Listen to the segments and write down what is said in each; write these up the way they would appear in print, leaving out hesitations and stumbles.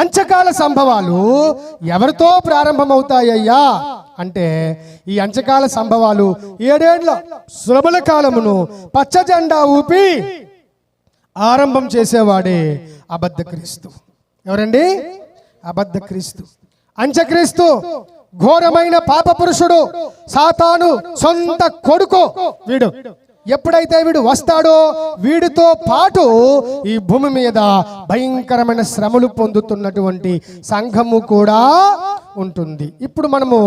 అంచకాల సంభవాలు ఎవరితో ప్రారంభమవుతాయ్యా అంటే ఈ అంచకాల సంభవాలు 7 ఏళ్ల శ్రమల కాలమును పచ్చ జెండా ఊపి ఆరంభం చేసేవాడే అబద్ధ క్రీస్తు. ఎవరండి? అబద్ధ క్రీస్తు, అంత్యక్రీస్తు, ఘోరమైన పాప పురుషుడు, సాతాను సొంత కొడుకు. వీడు ఎప్పుడైతే వీడు వస్తాడో వీడితో పాటు ఈ భూమి మీద భయంకరమైన శ్రమలు పొందుతున్నటువంటి సంఘము కూడా ఉంటుంది. ఇప్పుడు మనము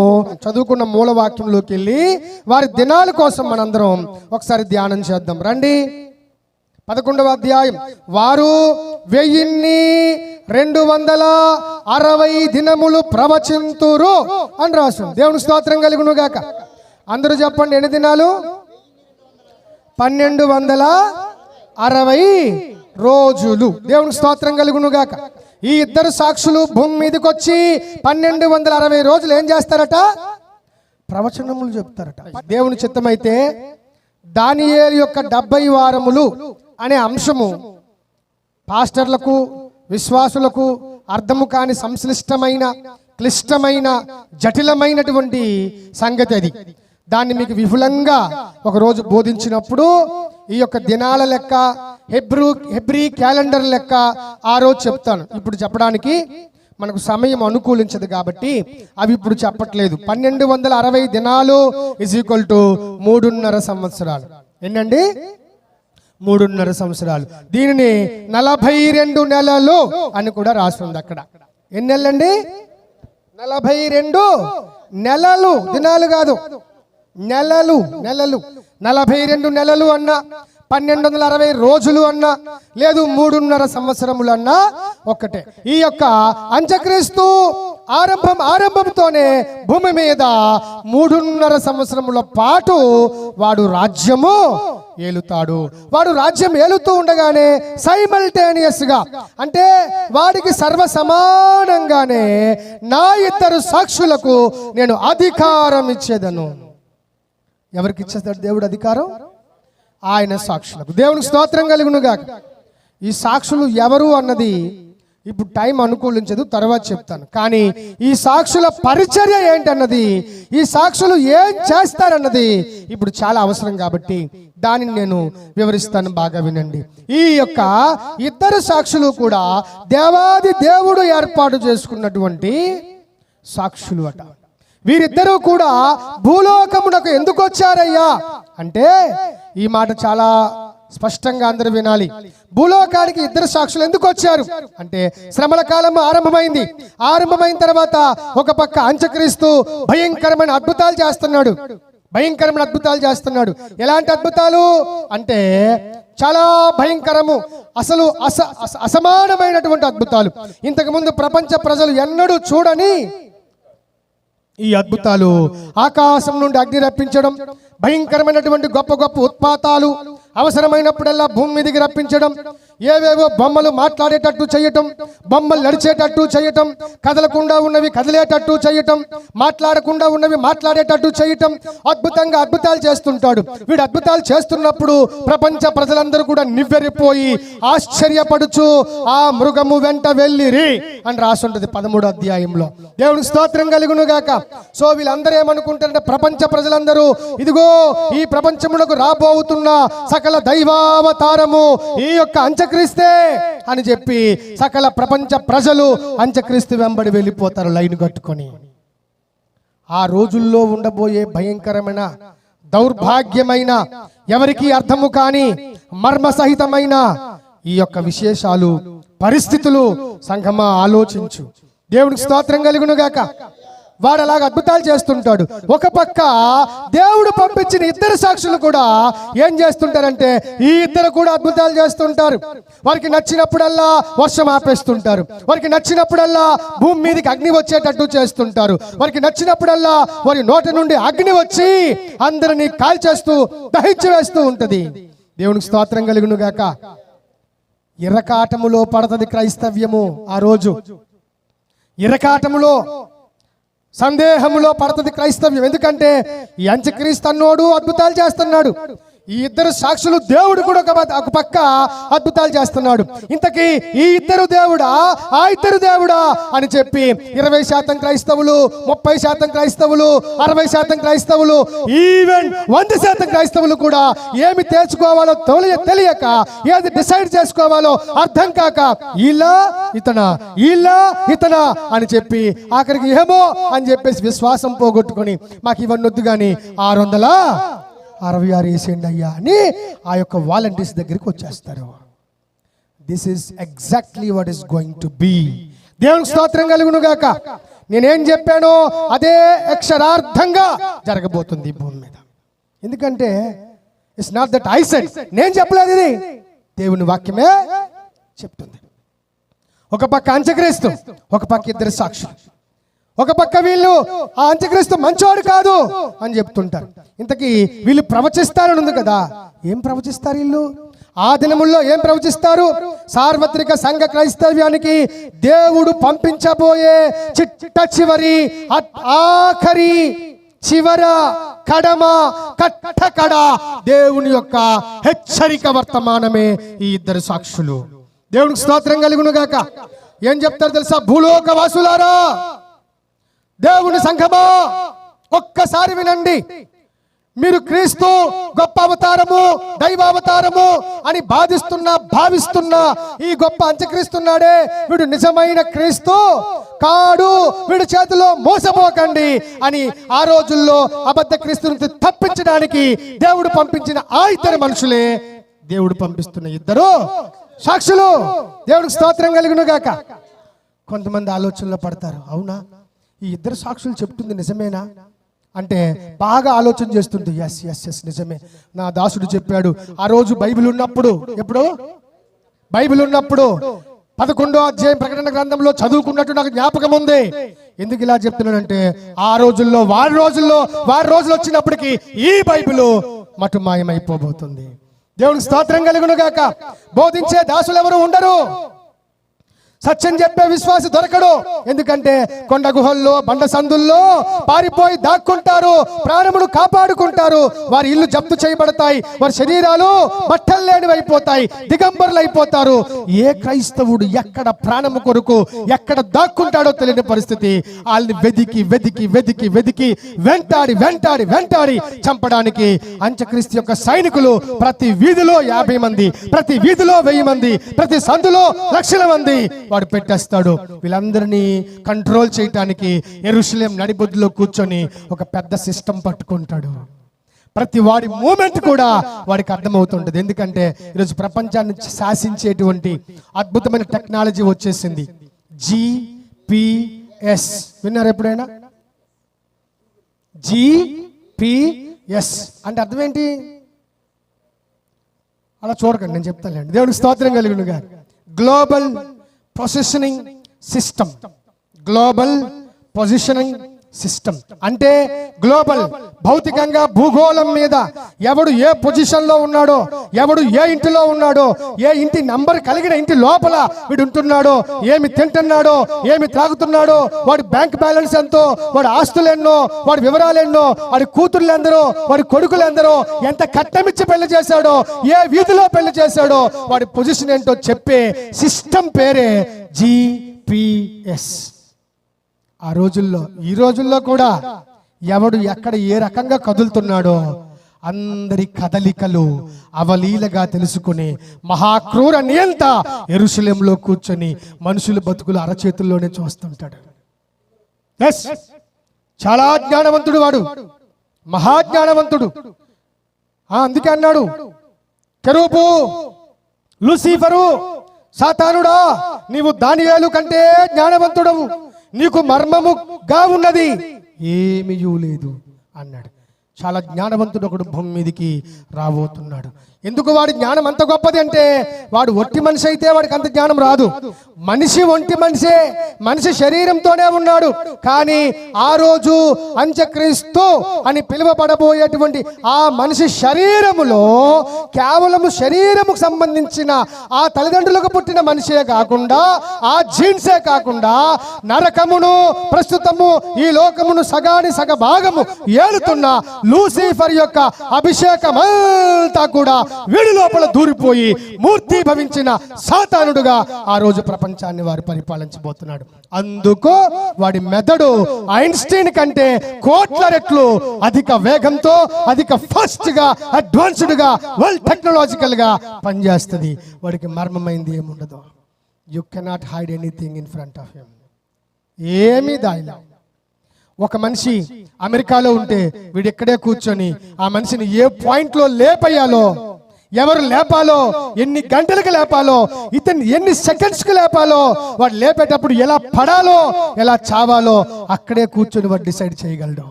చదువుకున్న మూలవాక్యంలోకి వెళ్ళి వారి దినాల కోసం మనందరం ఒకసారి ధ్యానం చేద్దాం రండి. 11వ అధ్యాయం. వారు 1260 దినములు ప్రవచింతురు అని రాస్తుంది. దేవుని స్తోత్రం కలుగును గాక. అందరూ చెప్పండి, ఎన్ని దినాలు? 1260 రోజులు. దేవుని స్తోత్రం కలుగును గాక. ఈ ఇద్దరు సాక్షులు భూమి మీదకి వచ్చి 1260 రోజులు ఏం చేస్తారట? ప్రవచనములు చెప్తారట. దేవుని చిత్తమైతే దానియేలు యొక్క 70 వారములు అనే అంశము పాస్టర్లకు, విశ్వాసులకు అర్థము కాని సంశ్లిష్టమైన, క్లిష్టమైన, జటిలమైనటువంటి సంగతి అది. దాన్ని మీకు విపులంగా ఒకరోజు బోధించినప్పుడు ఈ యొక్క దినాల లెక్క, హెబ్రీ క్యాలెండర్ లెక్క ఆ రోజు చెప్తాను. ఇప్పుడు చెప్పడానికి మనకు సమయం అనుకూలించదు కాబట్టి అవి ఇప్పుడు చెప్పట్లేదు. 1260 దినాలు = 3.5 సంవత్సరాలు. ఏంటండి? 3.5 సంవత్సరాలు. దీనిని 42 నెలలు అని కూడా రాస్తుంది అక్కడ. ఎన్ని నెలలండి? 42 నెలలు. దినాలు కాదు, నెలలు. 42 నెలలు అన్నా, 1260 రోజులు అన్నా, లేదు 3.5 సంవత్సరములు అన్నా ఒక్కటే. ఈ యొక్క అంత్యక్రీస్తు ఆరంభంతోనే భూమి మీద 3.5 సంవత్సరముల పాటు వాడు రాజ్యము ఏలుతాడు. వాడు రాజ్యం ఏలుతూ ఉండగానే సైమల్టేనియస్ గా, అంటే వాడికి సర్వ సమానంగానే నా 2 సాక్షులకు నేను అధికారం ఇచ్చేదను. ఎవరికి ఇచ్చేస్తాడు దేవుడు అధికారం? ఆయన సాక్షులకు. దేవునికి స్తోత్రం కలుగును గాక. ఈ సాక్షులు ఎవరు అన్నది ఇప్పుడు టైం అనుకూలించదు, తర్వాత చెప్తాను. కానీ ఈ సాక్షుల పరిచర్య ఏంటన్నది, ఈ సాక్షులు ఏం చేస్తారన్నది ఇప్పుడు చాలా అవసరం కాబట్టి దానిని నేను వివరిస్తాను. బాగా వినండి. ఈ యొక్క 2 సాక్షులు కూడా దేవాది దేవుడు ఏర్పాటు చేసుకున్నటువంటి సాక్షులు అట. వీరిద్దరూ కూడా భూలోకమునకు ఎందుకు వచ్చారయ్యా అంటే, ఈ మాట చాలా స్పష్టంగా అందరూ వినాలి. భూలోకానికి 2 సాక్షులు ఎందుకు వచ్చారు అంటే, శ్రమల కాలం ఆరంభమైంది. ఆరంభమైన తర్వాత ఒక పక్క అంత్యక్రీస్తు భయంకరమైన అద్భుతాలు చేస్తున్నాడు. ఎలాంటి అద్భుతాలు అంటే చాలా భయంకరము, అసలు అసమానమైనటువంటి అద్భుతాలు. ఇంతకు ముందు ప్రపంచ ప్రజలు ఎన్నడూ చూడని ఈ అద్భుతాలు. ఆకాశం నుండి అగ్ని రప్పించడం, భయంకరమైనటువంటి గొప్ప గొప్ప ఉత్పాతాలు, అవసరమైనప్పుడల్లా భూమి మీదకి రప్పించడం, ఏవేవో బొమ్మలు మాట్లాడేటట్టు చేయటం, బొమ్మలు నడిచేటట్టు చేయటం, కదలకుండా ఉన్నవి కదిలేటట్టు చేయటం, మాట్లాడకుండా ఉన్నవి మాట్లాడేటట్టు చేయటం, అద్భుతాలు చేస్తుంటాడు. వీడు అద్భుతాలు చేస్తున్నప్పుడు ప్రపంచ ప్రజలందరూ కూడా నివ్వెరిపోయి ఆశ్చర్యపడుచు ఆ మృగము వెంట వెళ్ళిరి అని రాసుంటది 13వ అధ్యాయంలో. దేవుని స్తోత్రం కలుగును గాక. సో వీళ్ళందరూ ఏమనుకుంటారంటే, ప్రపంచ ప్రజలందరూ ఇదిగో ఈ ప్రపంచమునకు రాబోతున్న సకల దైవావతారము ఈ యొక్క అంత్యక్రీస్తే అని చెప్పి సకల ప్రపంచ ప్రజలు అంత్యక్రీస్తు వెంబడి వెళ్ళిపోతారు లైన్ కట్టుకొని. ఆ రోజుల్లో ఉండబోయే భయంకరమైన, దౌర్భాగ్యమైన, ఎవరికి అర్థము కాని మర్మసహితమైన ఈ యొక్క విశేషాలు, పరిస్థితులు సంఘమా ఆలోచించు. దేవునికి స్తోత్రం కలుగును గాక. వాడు అలాగ అద్భుతాలు చేస్తుంటాడు. ఒక పక్క దేవుడు పంపించిన 2 సాక్షులు కూడా ఏం చేస్తుంటారంటే, ఈ 2 కూడా అద్భుతాలు చేస్తుంటారు. వారికి నచ్చినప్పుడల్లా వర్షం ఆపేస్తుంటారు. వారికి నచ్చినప్పుడల్లా భూమి మీదకి అగ్ని వచ్చేటట్టు చేస్తుంటారు. వారికి నచ్చినప్పుడల్లా వారి నోటి నుండి అగ్ని వచ్చి అందరినీ కాల్చేస్తూ దహించి వేస్తూ ఉంటది. దేవునికి స్తోత్రం కలుగును గాక. ఇరకాటములో పడతది క్రైస్తవ్యము. ఆ రోజు ఇరకాటములో, సందేహములో పడుతుంది క్రైస్తవ్యం. ఎందుకంటే ఈ అంత్యక్రీస్తు అన్నోడు అద్భుతాలు చేస్తున్నాడు. ఈ ఇద్దరు సాక్షులు, దేవుడు కూడా ఒక పక్క అద్భుతాలు చేస్తున్నాడు. ఇంతకీ ఈ ఇద్దరు దేవుడా, ఆ ఇద్దరు దేవుడా అని చెప్పి 20% క్రైస్తవులు, 30% క్రైస్తవులు, 60% క్రైస్తవులు, ఈవెన్ 100% క్రైస్తవులు కూడా ఏమి తేల్చుకోవాలో తెలియక, ఏది డిసైడ్ చేసుకోవాలో అర్థం కాక ఇలా ఇతనా అని చెప్పి ఆఖరికి ఏమో అని చెప్పేసి విశ్వాసం పోగొట్టుకొని మాకు ఇవన్నీ వద్దు కానీ 666 వేసేయండి అయ్యా అని ఆ యొక్క వాలంటీర్స్ దగ్గరికి వచ్చేస్తారు. This is exactly what is going to be. దేవునికి స్తోత్రం కలుగును గాక. నేనేం చెప్పానో అదే అక్షరార్థంగా జరగబోతుంది ఈ భూమి మీద. ఎందుకంటే it's not that I said, నేను చెప్పలేదు, ఇది దేవుని వాక్యమే చెప్తుంది. ఒక పక్క అంత్యక్రీస్తు, ఒక పక్క ఇద్దరు సాక్షులు. ఒక పక్క వీళ్ళు ఆ అంత్యక్రీస్తు మంచోడు కాదు అని చెప్తుంటారు. ఇంతకీ వీళ్ళు ప్రవచిస్తారని ఉంది కదా, ఏం ప్రవచిస్తారు వీళ్ళు? ఆ దినముల్లో ఏం ప్రవచిస్తారు? సార్వత్రిక సంఘ క్రైస్తవ్యానికి దేవుడు పంపించబోయే చిట్ట చివరి ఆఖరి చివర కడమ కట్ట దేవుని యొక్క హెచ్చరిక వర్తమానమే ఈ ఇద్దరు సాక్షులు. దేవునికి స్తోత్రం కలుగును గాక. ఏం చెప్తారు తెలుసా? భూలోక వాసులారా, దేవుని సంఘమా, ఒక్కసారి వినండి. మీరు క్రీస్తు గొప్ప అవతారము, దైవావతారము అని భావిస్తున్న ఈ గొప్ప అంత్యక్రీస్తున్నాడే, వీడు నిజమైన క్రీస్తు కాడు, వీడి చేతిలో మోసపోకండి అని ఆ రోజుల్లో అబద్ధ క్రీస్తుని తప్పించడానికి దేవుడు పంపించిన ఆ ఇద్దరు మనుషులే దేవుడు పంపిస్తున్న ఇద్దరు సాక్షులు. దేవుడికి స్తోత్రం కలుగును గాక. కొంతమంది ఆలోచనలో పడతారు, అవునా ఈ ఇద్దరు సాక్షులు చెప్తుంది నిజమేనా అంటే బాగా ఆలోచన చేస్తుంది. ఎస్ ఎస్ ఎస్ నిజమే, నా దాసుడు చెప్పాడు ఆ రోజు బైబిల్ ఉన్నప్పుడు. ఎప్పుడు బైబిల్ ఉన్నప్పుడు 11వ అధ్యాయం ప్రకటన గ్రంథంలో చదువుకున్నట్టు నాకు జ్ఞాపకం ఉంది. ఎందుకు ఇలా చెప్తున్నానంటే ఆ రోజుల్లో వారి రోజులు వచ్చినప్పటికీ ఈ బైబిల్ మటు మాయమైపోబోతుంది. దేవునికి స్తోత్రం కలుగును గాక. బోధించే దాసులు ఎవరు ఉండరు, సత్యం చెప్పే విశ్వాసి దొరకడు. ఎందుకంటే కొండ గుహల్లో, బండ సందుల్లో పారిపోయి దాక్కుంటారు, ప్రాణములు కాపాడుకుంటారు. వారి ఇల్లు జప్తు చేయబడతాయి, వారి శరీరాలు బట్టలు లేనివి అయిపోతాయి, దిగంబరులు అయిపోతారు. ఏ క్రైస్తవుడు ఎక్కడ ప్రాణము కొరకు ఎక్కడ దాక్కుంటాడో తెలియని పరిస్థితి. వాళ్ళని వెదికి వెదికి వెదికి వెదికి వెంటాడి చంపడానికి అంత్యక్రీస్తు యొక్క సైనికులు ప్రతి వీధిలో 50 మంది, ప్రతి వీధిలో 1000 మంది, ప్రతి సందులో లక్షల మంది వాడు పెట్టేస్తాడు. వీళ్ళందరినీ కంట్రోల్ చేయటానికి యెరూషలేం నడిబొడ్డులో కూర్చొని ఒక పెద్ద సిస్టమ్ పట్టుకుంటాడు. ప్రతి వాడి మూమెంట్ కూడా వాడికి అర్థమవుతుంటది. ఎందుకంటే ఈరోజు ప్రపంచాన్ని శాసించేటువంటి అద్భుతమైన టెక్నాలజీ వచ్చేసింది. GPS విన్నారు ఎప్పుడైనా? GPS అంటే అర్థం ఏంటి? అలా చూడకండి, నేను చెప్తానులేండి. దేవునికి స్తోత్రం కలుగునుగా. Global positioning system. Global positioning system అంటే గ్లోబల్, భౌతికంగా భూగోళం మీద ఎవడు ఏ పొజిషన్ లో ఉన్నాడో, ఎవడు ఏ ఇంటిలో ఉన్నాడో, ఏ ఇంటి నంబర్ కలిగిన ఇంటి లోపల వీడు ఉంటున్నాడో, ఏమి తింటున్నాడో, ఏమి త్రాగుతున్నాడో, వాడి బ్యాంక్ బ్యాలెన్స్ ఎంతో, వాడి ఆస్తులు ఎన్నో, వాడి వివరాలు ఎన్నో, వాడి కూతుర్లు ఎందరో, వాడి కొడుకులు ఎందరో, ఎంత కట్టమిచ్చి పెళ్లి చేశాడో, ఏ వీధిలో పెళ్లి చేశాడో, వాడి పొజిషన్ ఏంటో చెప్పే సిస్టమ్ పేరే GPS. ఆ రోజుల్లో, ఈ రోజుల్లో కూడా ఎవడు ఎక్కడ ఏ రకంగా కదులుతున్నాడో అందరి కదలికలు అవలీలగా తెలుసుకుని మహాక్రూర నియంత యెరూషలేములో కూర్చొని మనుషుల బతుకులు అరచేతుల్లోనే చూస్తుంటాడు. ఎస్, చాలా జ్ఞానవంతుడు వాడు, మహాజ్ఞానవంతుడు. అందుకే అన్నాడు, కెరూబు, లూసిఫరు, సాతానుడా, నీవు దానియేలు కంటే జ్ఞానవంతుడవు, నీకు మర్మముగా ఉన్నది ఏమీ లేదు అన్నాడు. చాలా జ్ఞానవంతుడు ఒకడు భూమి మీదకి రాబోతున్నాడు. ఎందుకు వాడి జ్ఞానం అంత గొప్పది అంటే వాడు ఒట్టి మనిషి అయితే వాడికి అంత జ్ఞానం రాదు. మనిషి ఒంటి మనిషే, మనిషి శరీరంతోనే ఉన్నాడు. కానీ ఆ రోజు అంత్యక్రీస్తు అని పిలువబడబోయేటువంటి ఆ మనిషి శరీరములో కేవలము శరీరముకు సంబంధించిన ఆ తల్లిదండ్రులకు పుట్టిన మనిషే కాకుండా, ఆ జీన్సే కాకుండా నరకమును ప్రస్తుతము ఈ లోకమును సగ భాగము ఏలుతున్న లూసిఫర్ యొక్క అభిషేకమంతా కూడా వీడి లోపల దూరిపోయి మూర్తి భవించిన సాతానుడుగా ఆ రోజు ప్రపంచాన్ని వారు పరిపాలించబోతున్నాడు. అందుకు వాడి మెదడు ఐన్స్టీన్ కంటే కోట్ల రెట్లు అధిక వేగంతో, అధిక ఫాస్ట్ గా, అడ్వాన్స్డ్ గా, వరల్డ్ టెక్నాలజికల్ గా పనిచేస్తుంది. వాడికి మర్మమైంది ఏముండదు. You cannot hide anything in front of him. ఏమీ దాయిలా. ఒక మనిషి అమెరికాలో ఉంటే వీడు ఇక్కడే కూర్చొని ఆ మనిషిని ఏ పాయింట్లో లేపయ్యాలో, ఎవరు లేపాలో, ఎన్ని గంటలకు లేపాలో, ఇతన్ని ఎన్ని సెకండ్స్కి లేపాలో, వాడు లేపేటప్పుడు ఎలా పడాలో, ఎలా చావాలో అక్కడే కూర్చొని వాడు డిసైడ్ చేయగలడు.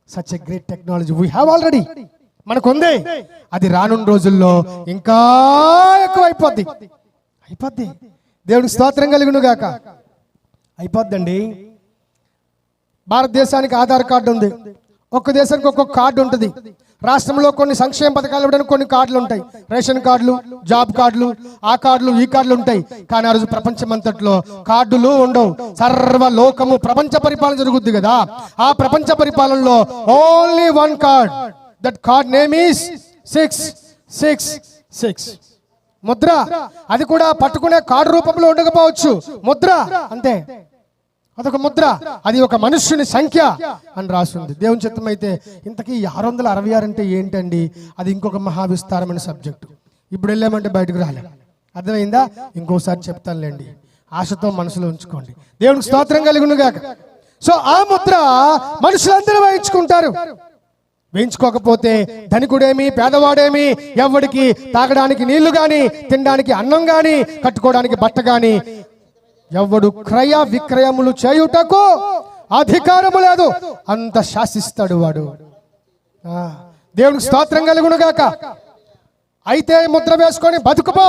Such a great technology we have already. మనకుంది. అది రానున్న రోజుల్లో ఇంకా ఎక్కువ అయిపోద్ది. దేవుడికి స్తోత్రం కలుగును గాక. అయిపోద్దండి. భారతదేశానికి ఆధార్ కార్డు ఉంది. ఒక్క దేశానికి ఒక్కొక్క కార్డు ఉంటుంది. రాష్ట్రంలో కొన్ని సంక్షేమ పథకాలు ఇవ్వడానికి కొన్ని కార్డులు ఉంటాయి. రేషన్ కార్డులు, జాబ్ కార్డులు, ఆ కార్డులు, ఈ కార్డులు ఉంటాయి. కానీ ఆ రోజు ప్రపంచమంతట్లో కార్డులు ఉండవు. సర్వలోకము ప్రపంచ పరిపాలన జరుగుద్ది కదా. ఆ ప్రపంచ పరిపాలనలో only one card. That card name is 666. Mudra. అది కూడా పట్టుకునే కార్డు రూపంలో ఉండకపోవచ్చు. ముద్ర అంతే. అదొక ముద్ర. అది ఒక మనుష్యుని సంఖ్య అని రాస్తుంది. దేవుని చిత్తం అయితే ఇంతకీ 666 అంటే ఏంటండి? అది ఇంకొక మహావిస్తారమైన సబ్జెక్టు. ఇప్పుడు వెళ్ళామంటే బయటకు రాలేం. అర్థమైందా? ఇంకోసారి చెప్తానులేండి. ఆశతో మనసులో ఉంచుకోండి. దేవునికి స్తోత్రం కలుగును గాక. సో ఆ ముద్ర మనుషులందరూ వేయించుకుంటారు. వేయించుకోకపోతే ధనికుడేమి, పేదవాడేమి, ఎవడికి తాగడానికి నీళ్లు గాని, తినడానికి అన్నం గాని, కట్టుకోవడానికి బట్ట గాని, ఎవడు క్రయ విక్రయములు చేయుటకు అధికారము లేదు. అంత శాసిస్తాడు వాడు. దేవునికి స్తోత్రం కలుగును గాక. అయితే ఈ ముద్ర వేసుకొని బతుకుపో,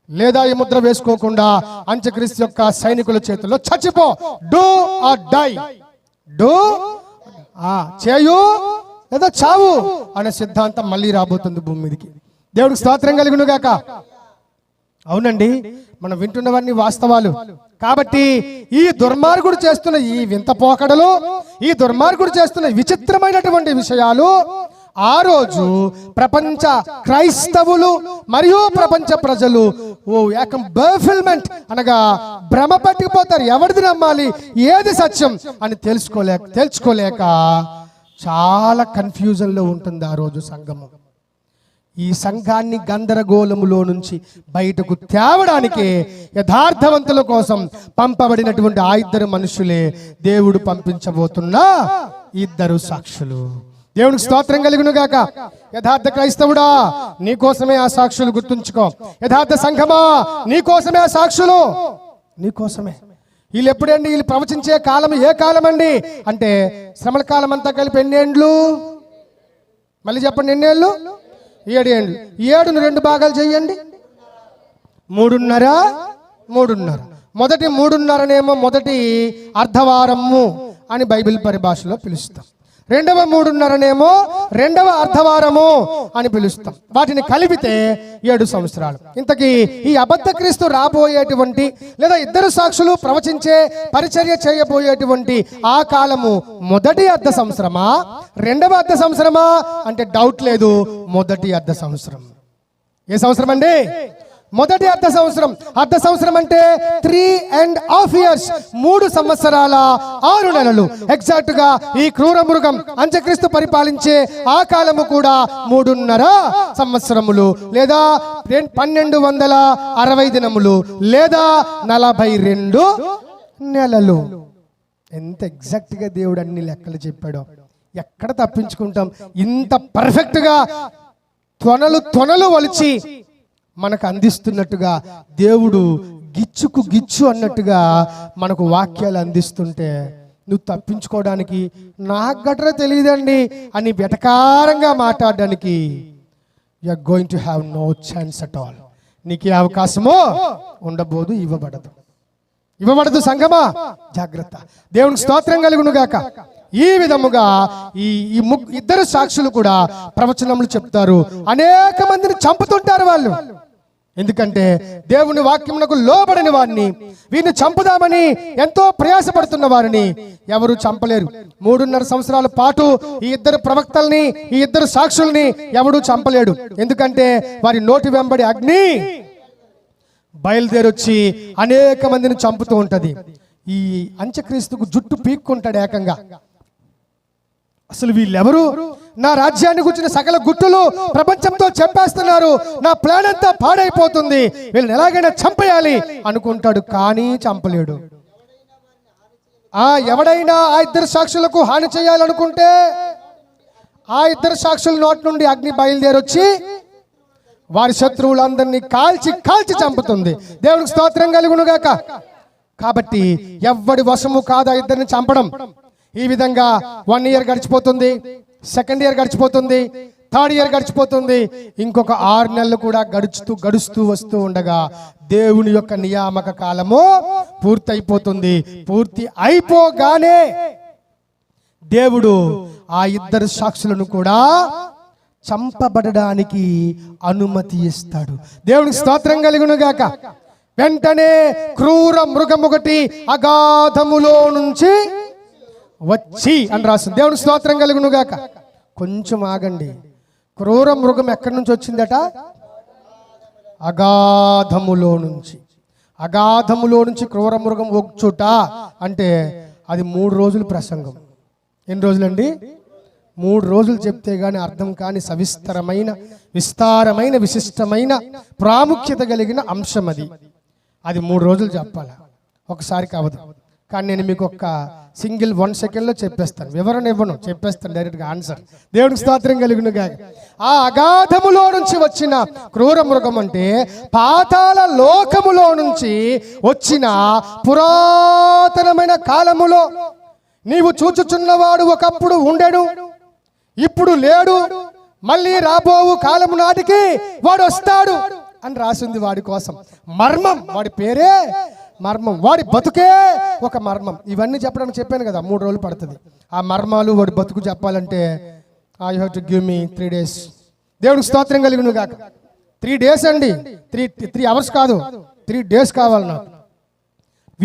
లేదా ఈ ముద్ర వేసుకోకుండా అంత్యక్రీస్తు యొక్క సైనికుల చేతుల్లో చచ్చిపో. Do or die. చేయు లేదా చావు అనే సిద్ధాంతం మళ్ళీ రాబోతుంది భూమి మీదకి. దేవుడికి స్తోత్రం కలుగును గాక. అవునండి, మనం వింటున్నవన్నీ వాస్తవాలు. కాబట్టి ఈ దుర్మార్గుడు చేస్తున్న ఈ వింత పోకడలు, ఈ దుర్మార్గుడు చేస్తున్న విచిత్రమైనటువంటి విషయాలు ఆ రోజు ప్రపంచ క్రైస్తవులు మరియు ప్రపంచ ప్రజలు ఏకం బఫిల్మెంట్ అనగా భ్రమ పట్టిపోతారు. ఎవరిది నమ్మాలి, ఏది సత్యం అని తెలుసుకోలేక చాలా కన్ఫ్యూజన్లో ఉంటుంది ఆ రోజు సంఘము. ఈ సంఘాన్ని గందరగోళములో నుంచి బయటకు తేవడానికి యథార్థవంతుల కోసం పంపబడినటువంటి ఆ ఇద్దరు మనుషులే దేవుడు పంపించబోతున్న ఇద్దరు సాక్షులు. దేవునికి స్తోత్రం కలుగును గాక. యథార్థ క్రైస్తవుడా, నీకోసమే ఆ సాక్షులు, గుర్తుంచుకో. యథార్థ సంఘమా, నీకోసమే ఆ సాక్షులు, నీకోసమే. వీళ్ళు ఎప్పుడండి? వీళ్ళు ప్రవచించే కాలం ఏ కాలం అండి అంటే శ్రమల కాలం అంతా కలిపి ఎన్ని ఏండ్లు? మళ్ళీ చెప్పండి, ఎన్ని ఏళ్ళు? 7 ఏండ్లు. 7ను 2 భాగాలు చెయ్యండి. 3.5. మొదటి 3.5నేమో మొదటి అర్ధవారము అని బైబిల్ పరిభాషలో పిలుస్తాం. రెండవ 3.5నేమో రెండవ అర్ధవారము అని పిలుస్తాం. వాటిని కలిపితే 7 సంవత్సరాలు. ఇంతకీ ఈ అబద్ధ క్రీస్తు రాబోయేటువంటి లేదా ఇద్దరు సాక్షులు ప్రవచించే పరిచర్య చేయబోయేటువంటి ఆ కాలము మొదటి అర్ధ సంవత్సరమా, రెండవ అర్ధ సంవత్సరమా అంటే డౌట్ లేదు, మొదటి అర్ధ సంవత్సరం. ఏ సంవత్సరం అండి? మొదటి అర్ధ సంవత్సరం. అర్ధ సంవత్సరం అంటే 3.5 years, 3 సంవత్సరాల 6 నెలలు. ఎగ్జాక్ట్ గా ఈ క్రూర మృగం అంత్యక్రీస్తు పరిపాలించే ఆ కాలము కూడా 3.5 సంవత్సరములు లేదా 1260 దినములు లేదా 42 నెలలు. ఎంత ఎగ్జాక్ట్ గా దేవుడు అన్ని లెక్కలు చెప్పాడో. ఎక్కడ తప్పించుకుంటాం? ఇంత పర్ఫెక్ట్ గా తొనలు వలిచి మనకు అందిస్తున్నట్టుగా దేవుడు గిచ్చుకు గిచ్చు అన్నట్టుగా మనకు వాక్యాలు అందిస్తుంటే నువ్వు తప్పించుకోవడానికి నాకు గట్రా తెలియదండి అని వెటకారంగా మాట్లాడడానికి you are going to have no chance at all. నీకు ఏ అవకాశమో ఉండబోదు, ఇవ్వబడదు సంగమా, జాగ్రత్త. దేవునికి స్తోత్రం కలుగును గాక. ఈ విధముగా ఈ ఇద్దరు సాక్షులు కూడా ప్రవచనములు చెప్తారు. అనేక మందిని చంపుతుంటారు వాళ్ళు. ఎందుకంటే దేవుని వాక్యమునకు లోబడని వారిని, వీరిని చంపుదామని ఎంతో ప్రయాసపడుతున్న వారిని ఎవరు చంపలేరు. 3.5 సంవత్సరాల పాటు ఈ ఇద్దరు ప్రవక్తల్ని, ఈ ఇద్దరు సాక్షుల్ని ఎవడు చంపలేడు. ఎందుకంటే వారి నోటి వెంబడి అగ్ని బయలుదేరొచ్చి అనేక మందిని చంపుతూ ఉంటది. ఈ అంత్యక్రీస్తుకు జుట్టు పీక్కుంటాడు ఏకంగా. అసలు వీళ్ళెవరు? నా రాజ్యాన్ని గురించిన సకల గుట్టులు ప్రపంచంతో చెప్పేస్తున్నారు, నా ప్లాన్ అంతా పాడైపోతుంది, వీళ్ళని ఎలాగైనా చంపేయాలి అనుకుంటాడు, కానీ చంపలేడు. ఎవడైనా ఆ ఇద్దరు సాక్షులకు హాని చేయాలనుకుంటే ఆ ఇద్దరు సాక్షుల నోటి నుండి అగ్ని బయలుదేరొచ్చి వారి శత్రువులందరినీ కాల్చి చంపుతుంది. దేవునికి స్తోత్రం కలుగును గాక. కాబట్టి ఎవ్వడి వశము కాదు ఆ ఇద్దరిని చంపడం. ఈ విధంగా 1 ఇయర్ గడిచిపోతుంది, 2nd ఇయర్ గడిచిపోతుంది, 3rd ఇయర్ గడిచిపోతుంది, ఇంకొక 6 నెలలు కూడా గడుస్తూ వస్తూ ఉండగా దేవుని యొక్క నియామక కాలము పూర్తయిపోతుంది. పూర్తి అయిపోగానే దేవుడు ఆ ఇద్దరు సాక్షులను కూడా చంపబడడానికి అనుమతి ఇస్తాడు. దేవునికి స్తోత్రం కలుగును గాక. వెంటనే క్రూర మృగం ఒకటి అగాధములో నుంచి వచ్చి అని రాస్తుంది. దేవునికి స్తోత్రం కలుగును గాక. కొంచెం ఆగండి. క్రూర మృగం ఎక్కడి నుంచి వచ్చిందట? అగాధములో నుంచి. అగాధములో నుంచి క్రూర మృగం వచ్చుట అంటే అది 3 రోజులు ప్రసంగం. ఎన్ని రోజులండి? 3 రోజులు చెప్తే గాని అర్థం కాని విస్తారమైన విశిష్టమైన ప్రాముఖ్యత కలిగిన అంశం అది 3 రోజులు చెప్పాలి, ఒకసారి కావదు. కానీ నేను మీకు ఒక్క సింగిల్ 1 సెకండ్లో చెప్పేస్తాను, వివరణ ఇవ్వను, చెప్పేస్తాను డైరెక్ట్గా ఆన్సర్. దేవునికి స్తోత్రం కలుగును గాక. ఆ అగాధములో నుంచి వచ్చిన క్రూర మృగం అంటే పాతాళ లోకములో నుంచి వచ్చిన పురాతనమైన కాలములో నీవు చూచుచున్నవాడు ఒకప్పుడు ఉండెను, ఇప్పుడు లేడు, మళ్ళీ రాబోవు కాలము నాటికి వాడు వస్తాడు అని రాసింది. వాడి కోసం మర్మం, వాడి పేరే మర్మం, వాడి బతుకే ఒక మర్మం. ఇవన్నీ చెప్పడానికి చెప్పాను కదా, 3 రోజులు పడుతుంది. ఆ మర్మాలు వాడి బతుకు చెప్పాలంటే I have to give me 3 days. దేవుడికి స్తోత్రం కలుగును గాక. 3 days అండి, 3 hours కాదు, 3 days కావాలి నాకు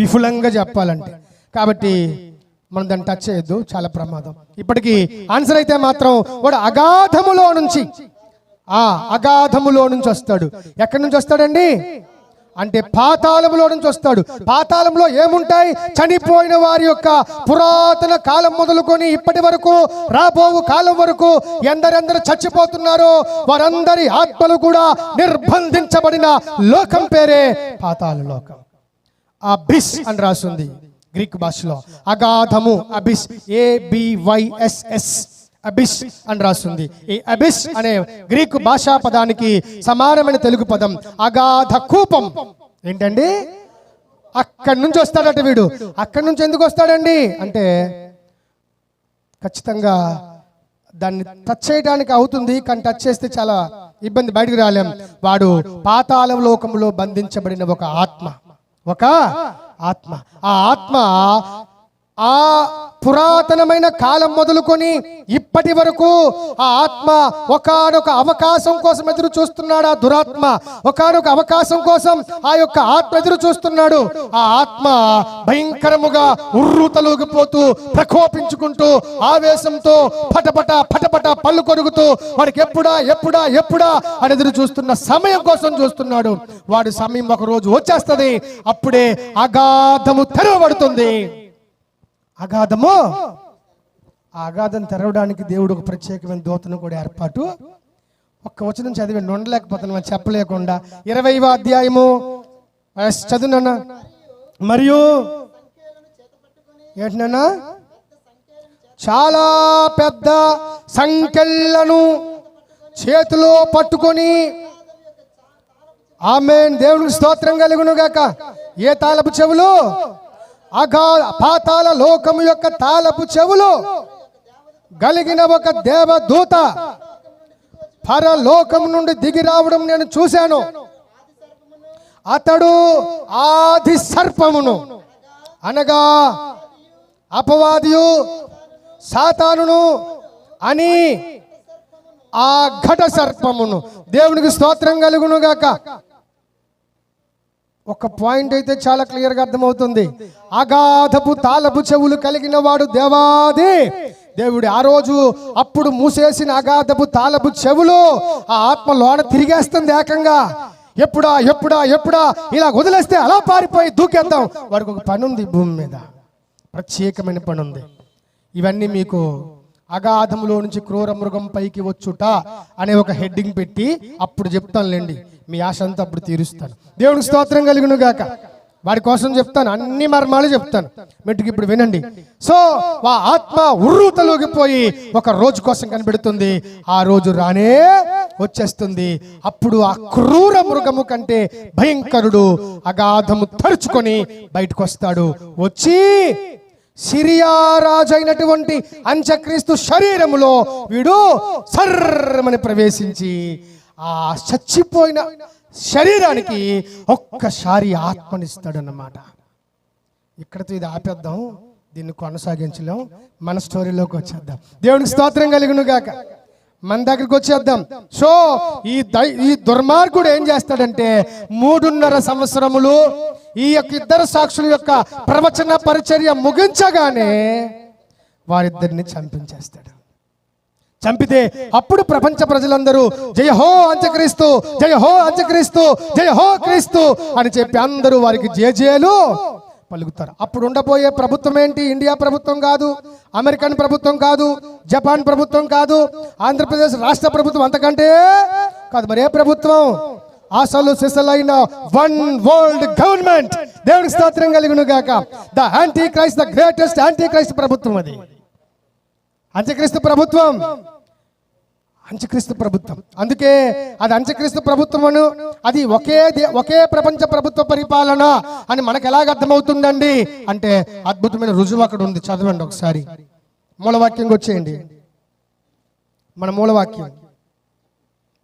విఫులంగా చెప్పాలంటే. కాబట్టి మనం దాన్ని టచ్ చేయొద్దు, చాలా ప్రమాదం. ఇప్పటికీ ఆన్సర్ అయితే మాత్రం వాడు అగాధములో నుంచి వస్తాడు. ఎక్కడి నుంచి వస్తాడండి అంటే పాతాళములో నుంచి వస్తాడు. పాతాళంలో ఏముంటాయి? చనిపోయిన వారి యొక్క పురాతన కాలం మొదలుకొని ఇప్పటి వరకు రాబోవు కాలం వరకు ఎందరెందరు చచ్చిపోతున్నారో వారందరి ఆత్మలు కూడా నిర్బంధించబడిన లోకం పేరే పాతాళ లోకం. అబిస్ అని రాస్తుంది గ్రీక్ భాషలో. అగాధము, అబిస్, ABYSS, అబిస్ అని రాస్తుంది. ఈ అబిస్ అనే గ్రీకు భాషా పదానికి సమానమైన తెలుగు పదం అగాధ కూపం. ఏంటండి? అక్కడి నుంచి వస్తాడట వీడు. అక్కడి నుంచి ఎందుకు వస్తాడండి అంటే ఖచ్చితంగా దాన్ని టచ్ చేయడానికి అవుతుంది, కానీ టచ్ చేస్తే చాలా ఇబ్బంది, బయటకు రాలేం. వాడు పాతాళ లోకంలో బంధించబడిన ఒక ఆత్మ. ఆ ఆత్మ ఆ పురాతనమైన కాలం మొదలుకొని ఇప్పటి వరకు ఆ ఆత్మ ఒకానొక అవకాశం కోసం ఎదురు చూస్తున్నాడు. ఆ దురాత్మ ఒకానొక అవకాశం కోసం ఆ యొక్క ఆత్మ ఎదురు చూస్తున్నాడు. ఆ ఆత్మ భయంకరముగా ఉర్రూతలూగిపోతూ ప్రకోపించుకుంటూ ఆవేశంతో పటపట పళ్ళు కొరుకుతూ వాడికి ఎప్పుడా అని ఎదురు చూస్తున్న సమయం కోసం చూస్తున్నాడు. వాడి సమయం ఒక రోజు వచ్చేస్తుంది. అప్పుడే అగాధము తెరవబడుతుంది. అగాధం తెరవడానికి దేవుడు ఒక ప్రత్యేకమైన దూతను కూడా ఏర్పాటు. ఒక్క వచనం చదివి ఉండలేకపోతున్నాం చెప్పలేకుండా. 20వ అధ్యాయము చదువునా. మరియు ఏంటన్నా? చాలా పెద్ద సంఖ్యలను చేతిలో పట్టుకొని, ఆమేన్, దేవునికి స్తోత్రం కలుగును గాక. ఏ తాళపు చెవులు? పాతాళ లోకము యొక్క తాళపు చెవులు కలిగిన ఒక దేవదూత పరలోకం నుండి దిగి రావడం నేను చూశాను. అతడు ఆది సర్పమును అనగా అపవాదియు సాతానును అని ఆ ఘట సర్పమును. దేవునికి స్తోత్రం కలుగును గాక. ఒక పాయింట్ అయితే చాలా క్లియర్గా అర్థమవుతుంది. అగాధపు తాళపు చెవులు కలిగిన వాడు దేవాది దేవుడు. ఆ రోజు అప్పుడు మూసేసిన అగాధపు తాళపు చెవులు ఆ ఆత్మ లోన తిరిగేస్తుంది ఏకంగా. ఎప్పుడా ఎప్పుడా ఎప్పుడా ఇలా వదిలేస్తే అలా పారిపోయి దూకేద్దాం. వాడికి ఒక పని ఉంది, భూమి మీద ప్రత్యేకమైన పని ఉంది. ఇవన్నీ మీకు అగాధములో నుంచి క్రూర మృగం పైకి వచ్చుట అనే ఒక హెడ్డింగ్ పెట్టి అప్పుడు చెప్తానులేండి. మీ ఆశ అంతా అప్పుడు తీరుస్తాను. దేవునికి స్తోత్రం కలుగును గాక. వాడి కోసం చెప్తాను, అన్ని మర్మాలు చెప్తాను. మెట్టుకు ఇప్పుడు వినండి. సో ఆ ఆత్మ ఉర్రూతలోగిపోయి ఒక రోజు కోసం కనిపెడుతుంది. ఆ రోజు రానే వచ్చేస్తుంది. అప్పుడు ఆ క్రూర మృగము కంటే భయంకరుడు అగాధము తరుచుకొని బయటకు వస్తాడు. వచ్చి సిరియా రాజు అయినటువంటి అంత్యక్రీస్తు శరీరములో వీడు సర్రమని ప్రవేశించి ఆ చచ్చిపోయిన శరీరానికి ఒక్కసారి ఆత్మనిస్తాడు అన్నమాట. ఇక్కడతో ఇది ఆపేద్దాం, దీన్ని కొనసాగించలేం. మన స్టోరీలోకి వచ్చేద్దాం. దేవునికి స్తోత్రం కలుగును గాక. మన దగ్గరికి వచ్చేద్దాం. సో ఈ దుర్మార్గుడు ఏం చేస్తాడంటే 3.5 సంవత్సరములు ఈ యొక్క ఇద్దరు సాక్షుల యొక్క ప్రవచన పరిచర్య ముగించగానే వారిద్దరిని చంపించేస్తాడు. చంపితే అప్పుడు ప్రపంచ ప్రజలందరూ జయ హో అంత్యక్రీస్తు, జయ హో అంత్యక్రీస్తు, జయ హో క్రీస్తు అని చెప్పి అందరూ వారికి జేజేలు పలుకుతారు. అప్పుడు ఉండబోయే ప్రభుత్వం ఏంటి? ఇండియా ప్రభుత్వం కాదు, అమెరికన్ ప్రభుత్వం కాదు, జపాన్ ప్రభుత్వం కాదు, ఆంధ్రప్రదేశ్ రాష్ట్ర ప్రభుత్వం అంతకంటే కాదు. మరి ఏ ప్రభుత్వం? అసలు సిసలైన వన్ వరల్డ్ గవర్నమెంట్. దేవునికి స్తోత్రం కలుగును గాక. The anti Christ, the greatest anti Christ ప్రభుత్వం అది. అంత్యక్రీస్తు ప్రభుత్వం, అంత్యక్రీస్తు ప్రభుత్వం. అందుకే అది అంత్యక్రీస్తు ప్రభుత్వమును, అది ఒకే ప్రపంచ ప్రభుత్వ పరిపాలన అని మనకు ఎలాగ అర్థమవుతుందండి అంటే అద్భుతమైన రుజువు అక్కడ ఉంది. చదవండి ఒకసారి. మూలవాక్యం వచ్చేయండి. మన మూలవాక్యం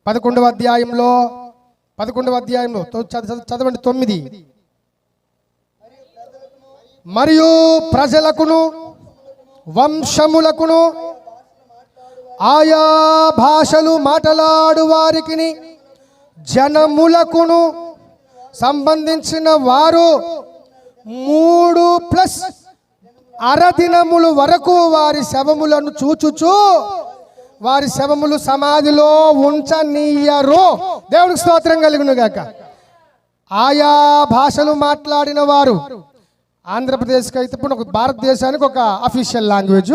11వ అధ్యాయంలో చదవండి 9. మరియు ప్రజలకును వంశములకును ఆయా భాషలు మాట్లాడు వారికి జనములకును సంబంధించిన వారు 3+6 దినముల వరకు వారి శవములను చూచుచు వారి శవములు సమాధిలో ఉంచనీయరు. దేవునికి స్తోత్రం కలుగును గాక. ఆయా భాషలు మాట్లాడిన వారు, ఆంధ్రప్రదేశ్కి అయితే ఇప్పుడు ఒక భారతదేశానికి ఒక అఫీషియల్ లాంగ్వేజ్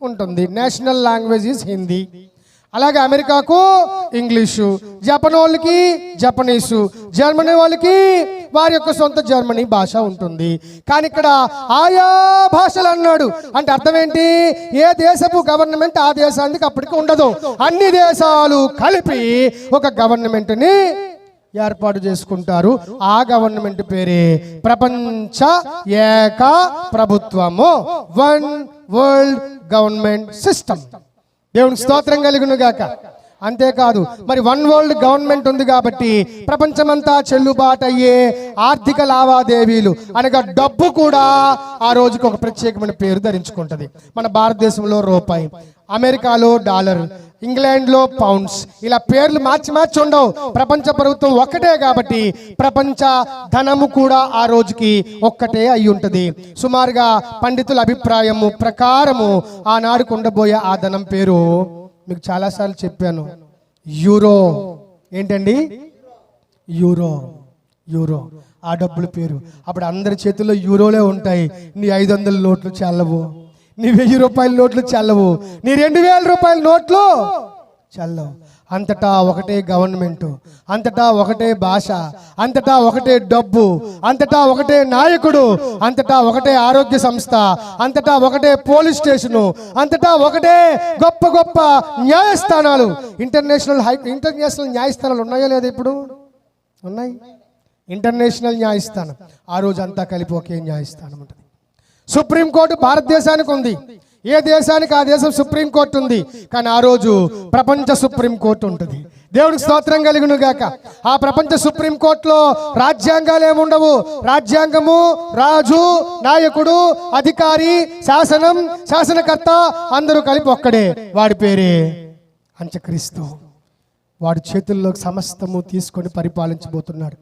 ఉంటుంది. National language is Hindi. అలాగే అమెరికాకు ఇంగ్లీషు, జపాన్ వాళ్ళకి జపనీసు, జర్మనీ వాళ్ళకి వారి యొక్క సొంత జర్మనీ భాష ఉంటుంది. కానీ ఇక్కడ ఆయా భాషలు అన్నాడు అంటే అర్థం ఏంటి? ఏ దేశపు గవర్నమెంట్ ఆ దేశానికి అప్పటికి ఉండదు. అన్ని దేశాలు కలిపి ఒక గవర్నమెంట్ని ఏర్పాటు చేసుకుంటారు. ఆ గవర్నమెంట్ పేరే ప్రపంచ ఏక ప్రభుత్వము, వన్ వరల్డ్ గవర్నమెంట్ సిస్టమ్. దేవునికి స్తోత్రం కలుగును గాక. అంతేకాదు, మరి వన్ వరల్డ్ గవర్నమెంట్ ఉంది కాబట్టి ప్రపంచమంతా చెల్లుబాటు అయ్యే ఆర్థిక లావాదేవీలు అనగా డబ్బు కూడా ఆ రోజుకి ఒక ప్రత్యేకమైన పేరు ధరించుకుంటుంది. మన భారతదేశంలో రూపాయి, అమెరికాలో డాలర్, ఇంగ్లాండ్లో పౌండ్స్, ఇలా పేర్లు మార్చి ఉండవు. ప్రపంచ ప్రభుత్వం ఒక్కటే కాబట్టి ప్రపంచ ధనము కూడా ఆ రోజుకి ఒక్కటే అయి ఉంటుంది. సుమారుగా పండితుల అభిప్రాయము ప్రకారము ఆనాడుకు ఉండబోయే ఆ ధనం పేరు మీకు చాలాసార్లు చెప్పాను, యూరో. ఏంటండి? యూరో. యూరో ఆ డబ్బుల పేరు. అప్పుడు అందరి చేతుల్లో యూరోలే ఉంటాయి. నీ 500 నోట్లు చల్లవు, నీ 1000 రూపాయల నోట్లు చల్లవు, నీ 2000 రూపాయల నోట్లు చల్లవు. అంతటా ఒకటే గవర్నమెంటు, అంతటా ఒకటే భాష, అంతటా ఒకటే డబ్బు, అంతటా ఒకటే నాయకుడు, అంతటా ఒకటే ఆరోగ్య సంస్థ, అంతటా ఒకటే పోలీస్ స్టేషను, అంతటా ఒకటే గొప్ప గొప్ప న్యాయస్థానాలు. ఇంటర్నేషనల్ న్యాయస్థానాలు ఉన్నాయో లేదా? ఇప్పుడు ఉన్నాయి. ఇంటర్నేషనల్ న్యాయస్థానం. ఆ రోజు అంతా కలిపి ఒకే న్యాయస్థానం ఉంటుంది. సుప్రీంకోర్టు భారతదేశానికి ఉంది. ఏ దేశానికి ఆ దేశం సుప్రీంకోర్టు ఉంది, కానీ ఆ రోజు ప్రపంచ సుప్రీంకోర్టు ఉంటుంది. దేవుడికి స్తోత్రం కలుగును గాక. ఆ ప్రపంచ సుప్రీంకోర్టులో రాజ్యాంగాలు ఏముండవు. రాజ్యాంగము, రాజు, నాయకుడు, అధికారి, శాసనం, శాసనకర్త అందరూ కలిపి ఒక్కడే. వాడి పేరే అంత్యక్రీస్తు. వాడి చేతుల్లోకి సమస్తము తీసుకొని పరిపాలించబోతున్నాడు.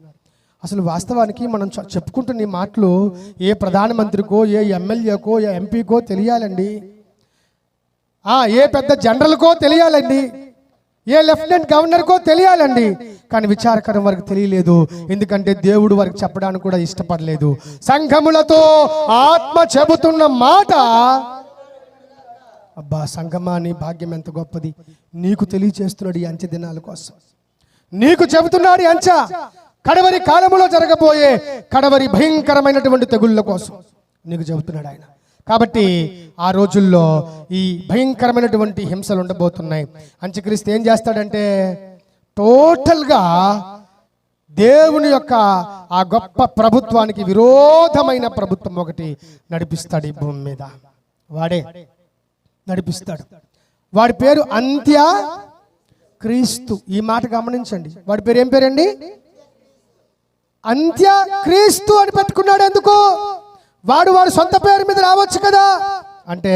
అసలు వాస్తవానికి మనం చెప్పుకుంటున్న ఈ మాటలు ఏ ప్రధానమంత్రికో, ఏ ఎమ్మెల్యేకో, ఏ ఎంపీకో తెలియాలండి. ఏ పెద్ద జనరల్కో తెలియాలండి, ఏ లెఫ్టినెంట్ గవర్నర్కో తెలియాలండి. కానీ విచారకరం వారికి తెలియలేదు. ఎందుకంటే దేవుడు వారికి చెప్పడానికి కూడా ఇష్టపడలేదు. సంఘములతో ఆత్మ చెబుతున్న మాట, అబ్బా సంఘమా నీ భాగ్యం ఎంత గొప్పది. నీకు తెలియచేస్తున్నాడు ఈ అంచె దినాల కోసం. నీకు చెబుతున్నాడు ఈ అంచె కడవరి కాలములో జరగబోయే కడవరి భయంకరమైనటువంటి తెగుళ్ళ కోసం నీకు చెబుతున్నాడు ఆయన. కాబట్టి ఆ రోజుల్లో ఈ భయంకరమైనటువంటి హింసలు ఉండబోతున్నాయి. అంత్యక్రీస్తు ఏం చేస్తాడంటే టోటల్గా దేవుని యొక్క ఆ గొప్ప ప్రభుత్వానికి విరోధమైన ప్రభుత్వం ఒకటి నడిపిస్తాడు ఈ భూమి మీద. వాడే నడిపిస్తాడు. వాడి పేరు అంత్య క్రీస్తు. ఈ మాట గమనించండి. వాడి పేరు ఏం పేరండి? అంత్య క్రీస్తు అని పెట్టుకున్నాడు. ఎందుకు? వాడు సొంత పేరు మీద రావచ్చు కదా. అంటే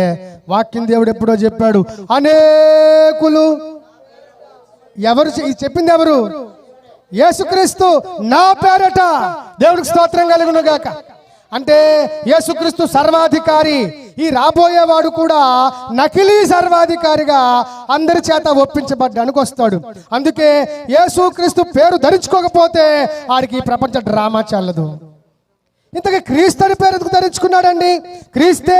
వాక్యం దేవుడు ఎప్పుడో చెప్పాడు, అనేకులు. ఎవరు చెప్పింది? ఎవరు? యేసుక్రీస్తు నా పేరట. దేవుడికి స్తోత్రం కలుగును గాక. అంటే యేసుక్రీస్తు సర్వాధికారి. ఈ రాబోయేవాడు కూడా నకిలీ సర్వాధికారిగా అందరి చేత ఒప్పించబడ్డానికి వస్తాడు. అందుకే యేసుక్రీస్తు పేరు ధరించుకోకపోతే ఆడికి ఈ ప్రపంచ డ్రామా చల్లదు. ఇంతగా క్రీస్తు అని పేరు ఎందుకు ధరించుకున్నాడండి? క్రీస్తే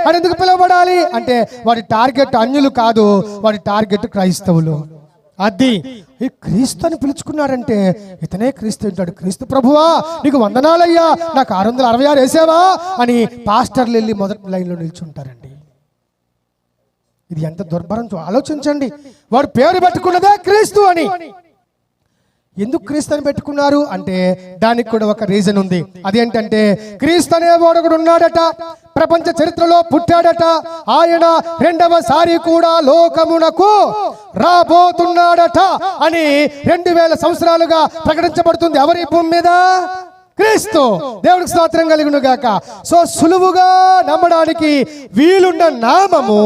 అని ఎందుకు పిలువబడాలి అంటే వాడి టార్గెట్ అన్యులు కాదు, వాడి టార్గెట్ క్రైస్తవులు. అది ఈ క్రీస్తు అని పిలుచుకున్నాడంటే ఇతనే క్రీస్తు అంటాడు. క్రీస్తు ప్రభువా నీకు వందనాలయ్యా, నాకు 666 వేసావా అని పాస్టర్లు వెళ్ళి మొదటి లైన్లో నిల్చుంటారండి. ఇది ఎంత దుర్భరం ఆలోచించండి. వాడు పేరు పెట్టుకున్నదే క్రీస్తు అని. ఎందుకు క్రీస్తు అని పెట్టుకున్నారు అంటే దానికి కూడా ఒక రీజన్ ఉంది. అదేంటంటే క్రీస్తు అనేవాడు ఒకడు ఉన్నాడట, ప్రపంచ చరిత్రలో పుట్టాడట. ఆయన రెండవసారి కూడా లోకమునకు రాబోతున్నాడట అని 2000 సంవత్సరాలుగా ప్రకటించబడుతుంది. ఎవరి భూమి మీద? క్రీస్తు. దేవుడికి స్తోత్రం కలుగును గాక. సో సులువుగా నమ్మడానికి వీలున్న నామము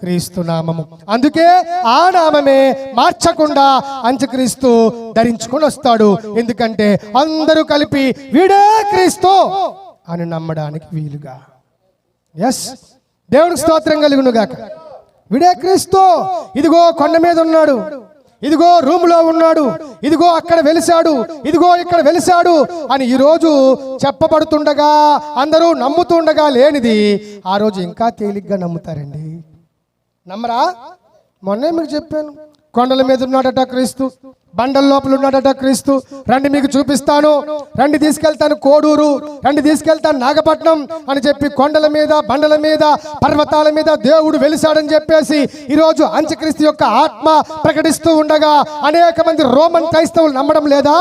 క్రీస్తు నామము. అందుకే ఆ నామమే మార్చకుండా అంత్యక్రీస్తు ధరించుకొని వస్తాడు. ఎందుకంటే అందరూ కలిపి వీడే క్రీస్తు అని నమ్మడానికి వీలుగా. ఎస్, దేవుడికి స్తోత్రం కలుగును గాక. వీడే క్రీస్తు. ఇదిగో కొండ మీద ఉన్నాడు, ఇదిగో రూములో ఉన్నాడు, ఇదిగో అక్కడ వెలిశాడు, ఇదిగో ఇక్కడ వెలిశాడు అని ఈరోజు చెప్పబడుతుండగా అందరూ నమ్ముతుండగా లేనిది ఆ రోజు ఇంకా తేలిగ్గా నమ్ముతారండి. నమ్మరా? మొన్నే మీకు చెప్పాను, కొండల మీద ఉన్నాడట క్రీస్తు, బండల లోపల ఉన్నాడట క్రీస్తు. రండి మీకు చూపిస్తాను, రండి తీసుకెళ్తాను కోడూరు, రండి తీసుకెళ్తాను నాగపట్నం అని చెప్పి కొండల మీద, బండల మీద, పర్వతాల మీద దేవుడు వెలిశాడని చెప్పేసి ఈరోజు అంత్యక్రీస్తు యొక్క ఆత్మ ప్రకటిస్తూ ఉండగా అనేక మంది రోమన్ క్రైస్తవులు నమ్మడం లేదా?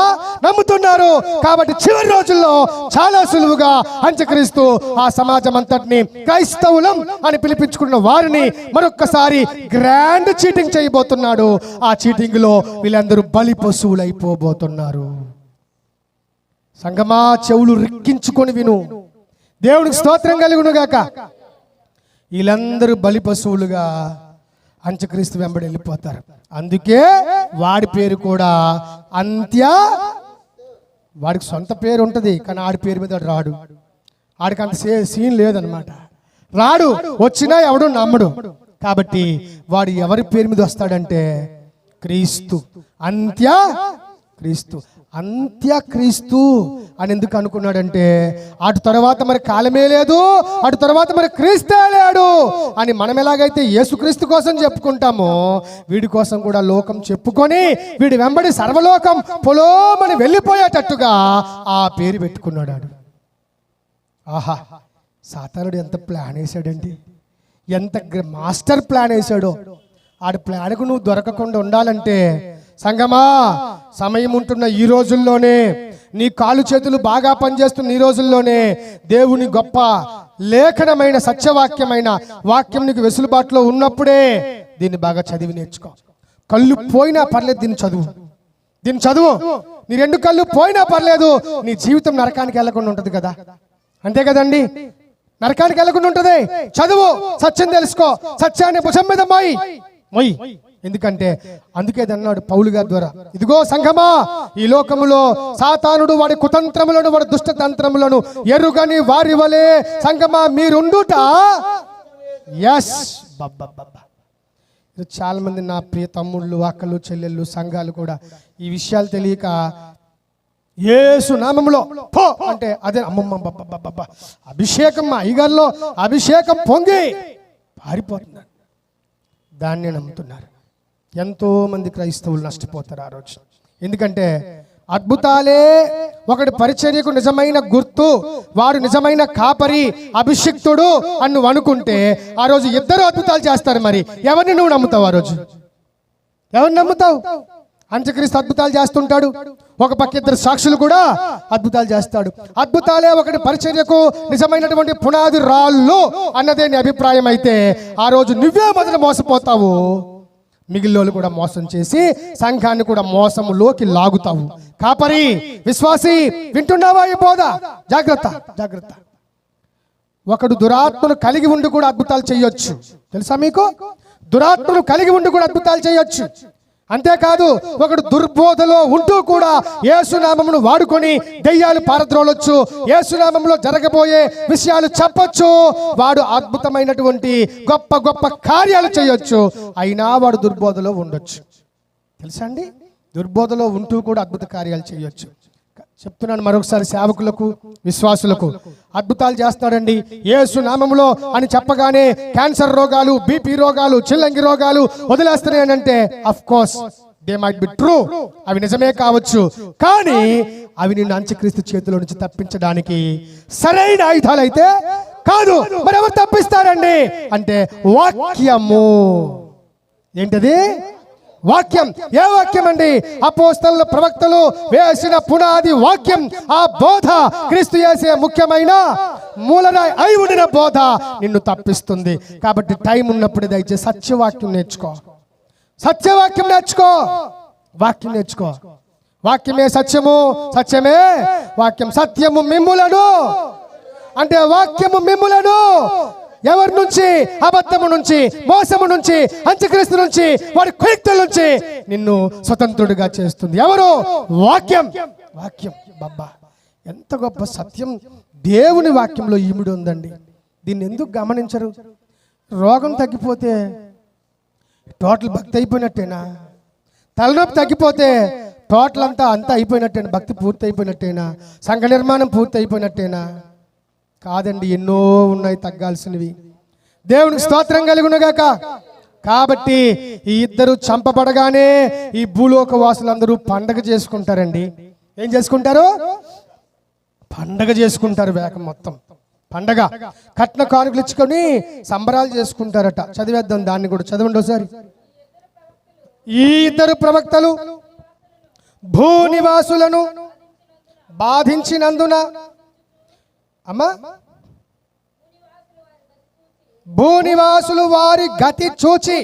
నమ్ముతున్నారు. కాబట్టి చివరి రోజుల్లో చాలా సులువుగా అంత్యక్రీస్తు ఆ సమాజం అంతటిని క్రైస్తవులం అని పిలిపించుకున్న వారిని మరొక్కసారి గ్రాండ్ చీటింగ్ చేయబోతున్నాడు. ఆ చీటింగ్ లో వీళ్ళందరూ బలి పశువులైపోబోతున్నారు. సంగమా చెవులు రిక్కించుకొని విను. దేవునికి స్తోత్రం కలుగును గాక. వీళ్ళందరూ బలి పశువులుగా అంత్యక్రీస్తు వెంబడి వెళ్ళిపోతారు. అందుకే వాడి పేరు కూడా అంత్య. వాడికి సొంత పేరు ఉంటుంది, కానీ ఆడి పేరు మీద రాడు. ఆడికి అంత సీన్ లేదనమాట. రాడు, వచ్చినా ఎవడు నమ్మడు. కాబట్టి వాడు ఎవరి పేరు మీద వస్తాడంటే క్రీస్తు. అంత్య క్రీస్తు. అంత్యక్రీస్తు అని ఎందుకు అనుకున్నాడంటే అటు తర్వాత మరి కాలమే లేదు, అటు తర్వాత మరి క్రీస్తే లేడు అని మనం ఎలాగైతే యేసుక్రీస్తు కోసం చెప్పుకుంటామో వీడి కోసం కూడా లోకం చెప్పుకొని వీడి వెంబడి సర్వలోకం పొలోమని వెళ్ళిపోయేటట్టుగా ఆ పేరు పెట్టుకున్నాడు. ఆహా, సాతానుడు ఎంత ప్లాన్ వేసాడండి, ఎంత మాస్టర్ ప్లాన్ వేసాడో. ఆడి ప్లాన్కు నువ్వు దొరకకుండా ఉండాలంటే సంగమా సమయం ఉంటున్న ఈ రోజుల్లోనే నీ కాలు చేతులు బాగా పనిచేస్తున్న ఈ రోజుల్లోనే దేవుని గొప్ప లేఖనమైన సత్యవాక్యమైన వాక్యం నీకు వెసులుబాటులో ఉన్నప్పుడే దీన్ని బాగా చదివి నేర్చుకో. కళ్ళు పోయినా పర్లేదు, దీన్ని చదువు. నీ 2 కళ్ళు పోయినా పర్లేదు, నీ జీవితం నరకానికి వెళ్ళకుండా ఉంటుంది కదా. అంతే కదండి, నరకానికి వెళ్ళకుండా ఉంటుంది. చదువు, సత్యం తెలుసుకో, సత్యాన్ని భుజం మీద మొయ్. ఎందుకంటే అందుకే అన్నాడు పౌలు గారి ద్వారా, ఇదిగో సంఘమా, ఈ లోకములో సాతానుడు వాడి కుతంత్రములను వాడి దుష్టతంత్రములను ఎరుగని వారి వలె సంఘమా మీరుండుట. ఎస్ చాలా మంది నా ప్రియ తమ్ముళ్ళు, అక్కలు, చెల్లెళ్ళు, సంఘాలు కూడా ఈ విషయాలు తెలియక యేసు నామములో పో అంటే అదే అమ్మమ్మ అభిషేకం, అయ్యగారిలో అభిషేకం పొంగి పారిపోతున్నారు. దాన్ని నమ్ముతున్నారు. ఎంతో మంది క్రైస్తవులు నష్టపోతారు ఆ రోజు. ఎందుకంటే అద్భుతాలే ఒకటి పరిచర్యకు నిజమైన గుర్తు, వాడు నిజమైన కాపరి, అభిషిక్తుడు అని నువ్వు అనుకుంటే ఆ రోజు 2 అద్భుతాలు చేస్తారు. మరి ఎవరిని నువ్వు నమ్ముతావు? ఆ రోజు ఎవరిని నమ్ముతావు? అంత్యక్రీస్తు అద్భుతాలు చేస్తుంటాడు, ఒక పక్క 2 సాక్షులు కూడా అద్భుతాలు చేస్తాడు. అద్భుతాలే ఒకటి పరిచర్యకు నిజమైనటువంటి పునాది రాళ్ళు అన్నదే నీ అభిప్రాయం అయితే ఆ రోజు నువ్వే మొదట మోసపోతావు. మిగిలినోళ్ళు కూడా మోసం చేసి సంఘాన్ని కూడా మోసములోకి లాగుతావు. కాపరి, విశ్వాసి, వింటున్నావా ఈ బోధ? జాగ్రత్త. ఒకడు దురాత్మను కలిగి ఉండి కూడా అద్భుతాలు చేయొచ్చు. తెలుసా మీకు? దురాత్మను కలిగి ఉండి కూడా అద్భుతాలు చేయొచ్చు. అంతేకాదు ఒకడు దుర్బోధలో ఉంటూ కూడా యేసునామమును వాడుకొని దెయ్యాలు పారద్రోలొచ్చు, యేసునామంలో జరగబోయే విషయాలు చెప్పొచ్చు. వాడు అద్భుతమైనటువంటి గొప్ప గొప్ప కార్యాలు చేయొచ్చు. అయినా వాడు దుర్బోధలో ఉండొచ్చు. తెలుసా అండి? దుర్బోధలో ఉంటూ కూడా అద్భుత కార్యాలు చేయొచ్చు. చెప్తున్నాను మరొకసారి, సేవకులకు, విశ్వాసులకు అద్భుతాలు చేస్తాడండి యేసు నామములో అని చెప్పగానే క్యాన్సర్ రోగాలు, బీపీ రోగాలు, చిల్లంగి రోగాలు వదిలేస్తున్నాయనంటే of course they might be true, అవి నిజమే కావచ్చు. కానీ అవి నిన్ను అంత్యక్రీస్తు చేతిలో నుంచి తప్పించడానికి సరైన ఆయుధాలు అయితే కాదు. మరి ఎవరు తప్పిస్తారండి అంటే వాక్యము. ఏంటది? వాక్యం. ఏ వాక్యం అండి? అపోస్తలులు, ప్రవక్తలు వేసిన పునాది వాక్యం. ఆ బోధ క్రీస్తు యేసే ముఖ్యమైన మూలరాయి అయి ఉండిన బోధ నిన్ను తప్పిస్తుంది. కాబట్టి టైం ఉన్నప్పుడు దయచేసి సత్యవాక్యం నేర్చుకో. వాక్యం నేర్చుకో. వాక్యమే సత్యము, సత్యమే వాక్యం. సత్యము మిమ్ములను అంటే వాక్యము మిమ్ములను ఎవరి నుంచి? అబద్ధము నుంచి, మోసము నుంచి, అంత్యక్రీస్తు నుంచి, వాడి కుయుక్తుల నుంచి నిన్ను స్వతంత్రుడిగా చేస్తుంది. ఎవరు? వాక్యం. బాబా, ఎంత గొప్ప సత్యం దేవుని వాక్యంలో ఈమిడి ఉందండి. దీన్ని ఎందుకు గమనించరు? రోగం తగ్గిపోతే టోటల్ భక్తి అయిపోయినట్టేనా? తలనొప్పి తగ్గిపోతే టోటల్ అంతా అయిపోయినట్టేనా? భక్తి పూర్తి అయిపోయినట్టేనా? సంఘ నిర్మాణం పూర్తి అయిపోయినట్టేనా? కాదండి, ఎన్నో ఉన్నాయి తగ్గాల్సినవి. దేవునికి స్తోత్రం కలుగునుగాక. కాబట్టి ఈ 2 చంపబడగానే ఈ భూలోక వాసులందరూ పండగ చేసుకుంటారండి. ఏం చేసుకుంటారు? పండగ చేసుకుంటారు. వేగం మొత్తం పండగ. కట్న కానుకలు ఇచ్చుకొని సంబరాలు చేసుకుంటారట. చదివేద్దాం దాన్ని కూడా. చదవండి ఒకసారి. ఈ 2 ప్రవక్తలు భూనివాసులను బాధించినందున అమ్మా భూనివాసులు వారి గతి చూచి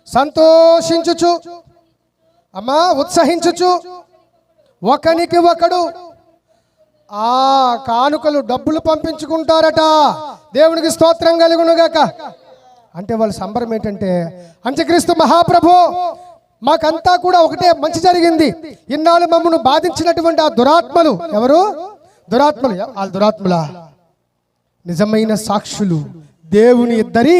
సంతోషించుచు, అమ్మా ఉత్సహించుచు, ఒకనికి ఒకడు ఆ కానుకలు, డబ్బులు పంపించుకుంటారట. దేవునికి స్తోత్రం కలుగునుగాక. అంటే వాళ్ళ సంబరం ఏంటంటే, అంత్యక్రీస్తు మహాప్రభు మాకంతా కూడా ఒకటే మంచి జరిగింది. ఇన్నాళ్ళు మమ్మల్ని బాధించినటువంటి ఆ దురాత్మలు ఎవరు? దురాత్మలు. వాళ్ళ దురాత్మలా? నిజమైన సాక్షులు, దేవుని 2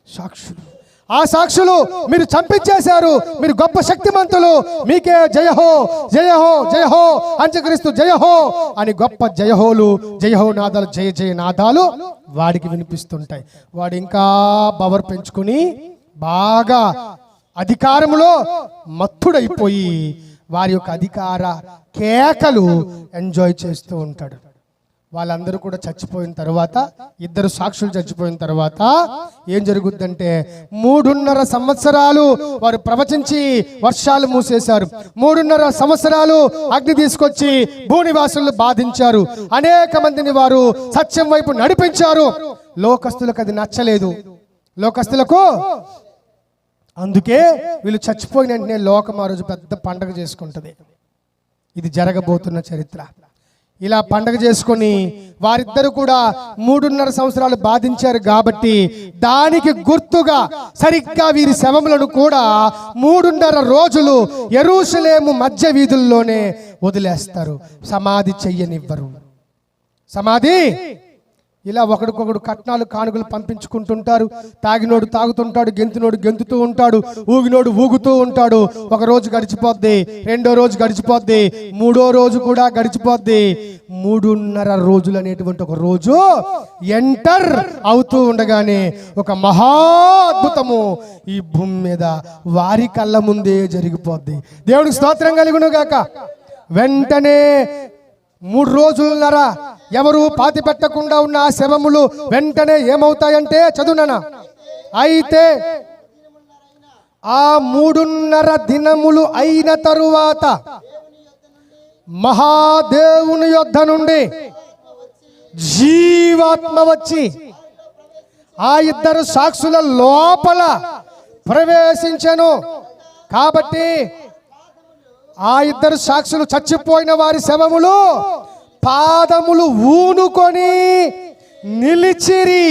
సాక్షులు. ఆ సాక్షులు మీరు చంపించేశారు, మీరు గొప్ప శక్తిమంతులు, మీకే జయహో జయహో జయహో, అంత్యక్రీస్తు జయహో అని గొప్ప జయహోలు, జయహో నాదాలు, జయ జయ నాదాలు వాడికి వినిపిస్తుంటాయి. వాడు ఇంకా పవర్ పెంచుకుని బాగా అధికారములో మత్తుడైపోయి వారి యొక్క అధికార కేకలు ఎంజాయ్ చేస్తూ ఉంటాడు. వాళ్ళందరూ కూడా చచ్చిపోయిన తర్వాత, ఇద్దరు సాక్షులు చచ్చిపోయిన తర్వాత ఏం జరుగుద్దంటే 3.5 సంవత్సరాలు వారు ప్రవచించి వర్షాలు మూసేశారు. 3.5 సంవత్సరాలు అగ్ని తీసుకొచ్చి భూనివాసులను బాధించారు. అనేక మందిని వారు సత్యం వైపు నడిపించారు. లోకస్తులకు అది నచ్చలేదు. లోకస్తులకు అందుకే వీళ్ళు చచ్చిపోయిన వెంటనే లోకం ఆ రోజు పెద్ద పండగ చేసుకుంటుంది. ఇది జరగబోతున్న చరిత్ర. ఇలా పండగ చేసుకొని వారిద్దరు కూడా 3.5 సంవత్సరాలు బాధించారు కాబట్టి దానికి గుర్తుగా సరిగ్గా వీరి శవములను కూడా 3.5 రోజులు యెరూషలేము మధ్య వీధుల్లోనే వదిలేస్తారు. సమాధి చెయ్యనివ్వరు. సమాధి ఇలా ఒకడికొకడు కట్నాలు కానుకలు పంపించుకుంటుంటారు. తాగినోడు తాగుతుంటాడు, గెంతునోడు గెంతుతూ ఉంటాడు, ఊగినోడు ఊగుతూ ఉంటాడు. ఒక రోజు గడిచిపోద్ది, రెండో రోజు గడిచిపోద్ది, మూడో రోజు కూడా గడిచిపోద్ది. 3.5 రోజులు అనేటువంటి ఒక రోజు ఎంటర్ అవుతూ ఉండగానే ఒక మహా అద్భుతము ఈ భూమి మీద వారి కళ్ళ ముందే జరిగిపోద్ది. దేవునికి స్తోత్రం కలుగును గాక. వెంటనే 3 రోజులున్నర ఎవరు పాతి పెట్టకుండా ఉన్న ఆ శవములు వెంటనే ఏమవుతాయంటే, చదువునా, అయితే ఆ 3.5 దినములు అయిన తరువాత మహాదేవుని యొద్ద నుండి జీవాత్మ వచ్చి ఆ ఇద్దరు సాక్షుల లోపల ప్రవేశించెను. కాబట్టి ఆ ఇద్దరు సాక్షులు చచ్చిపోయిన వారి శవములు పాదములు ఊనుకొని నిలిచిరి.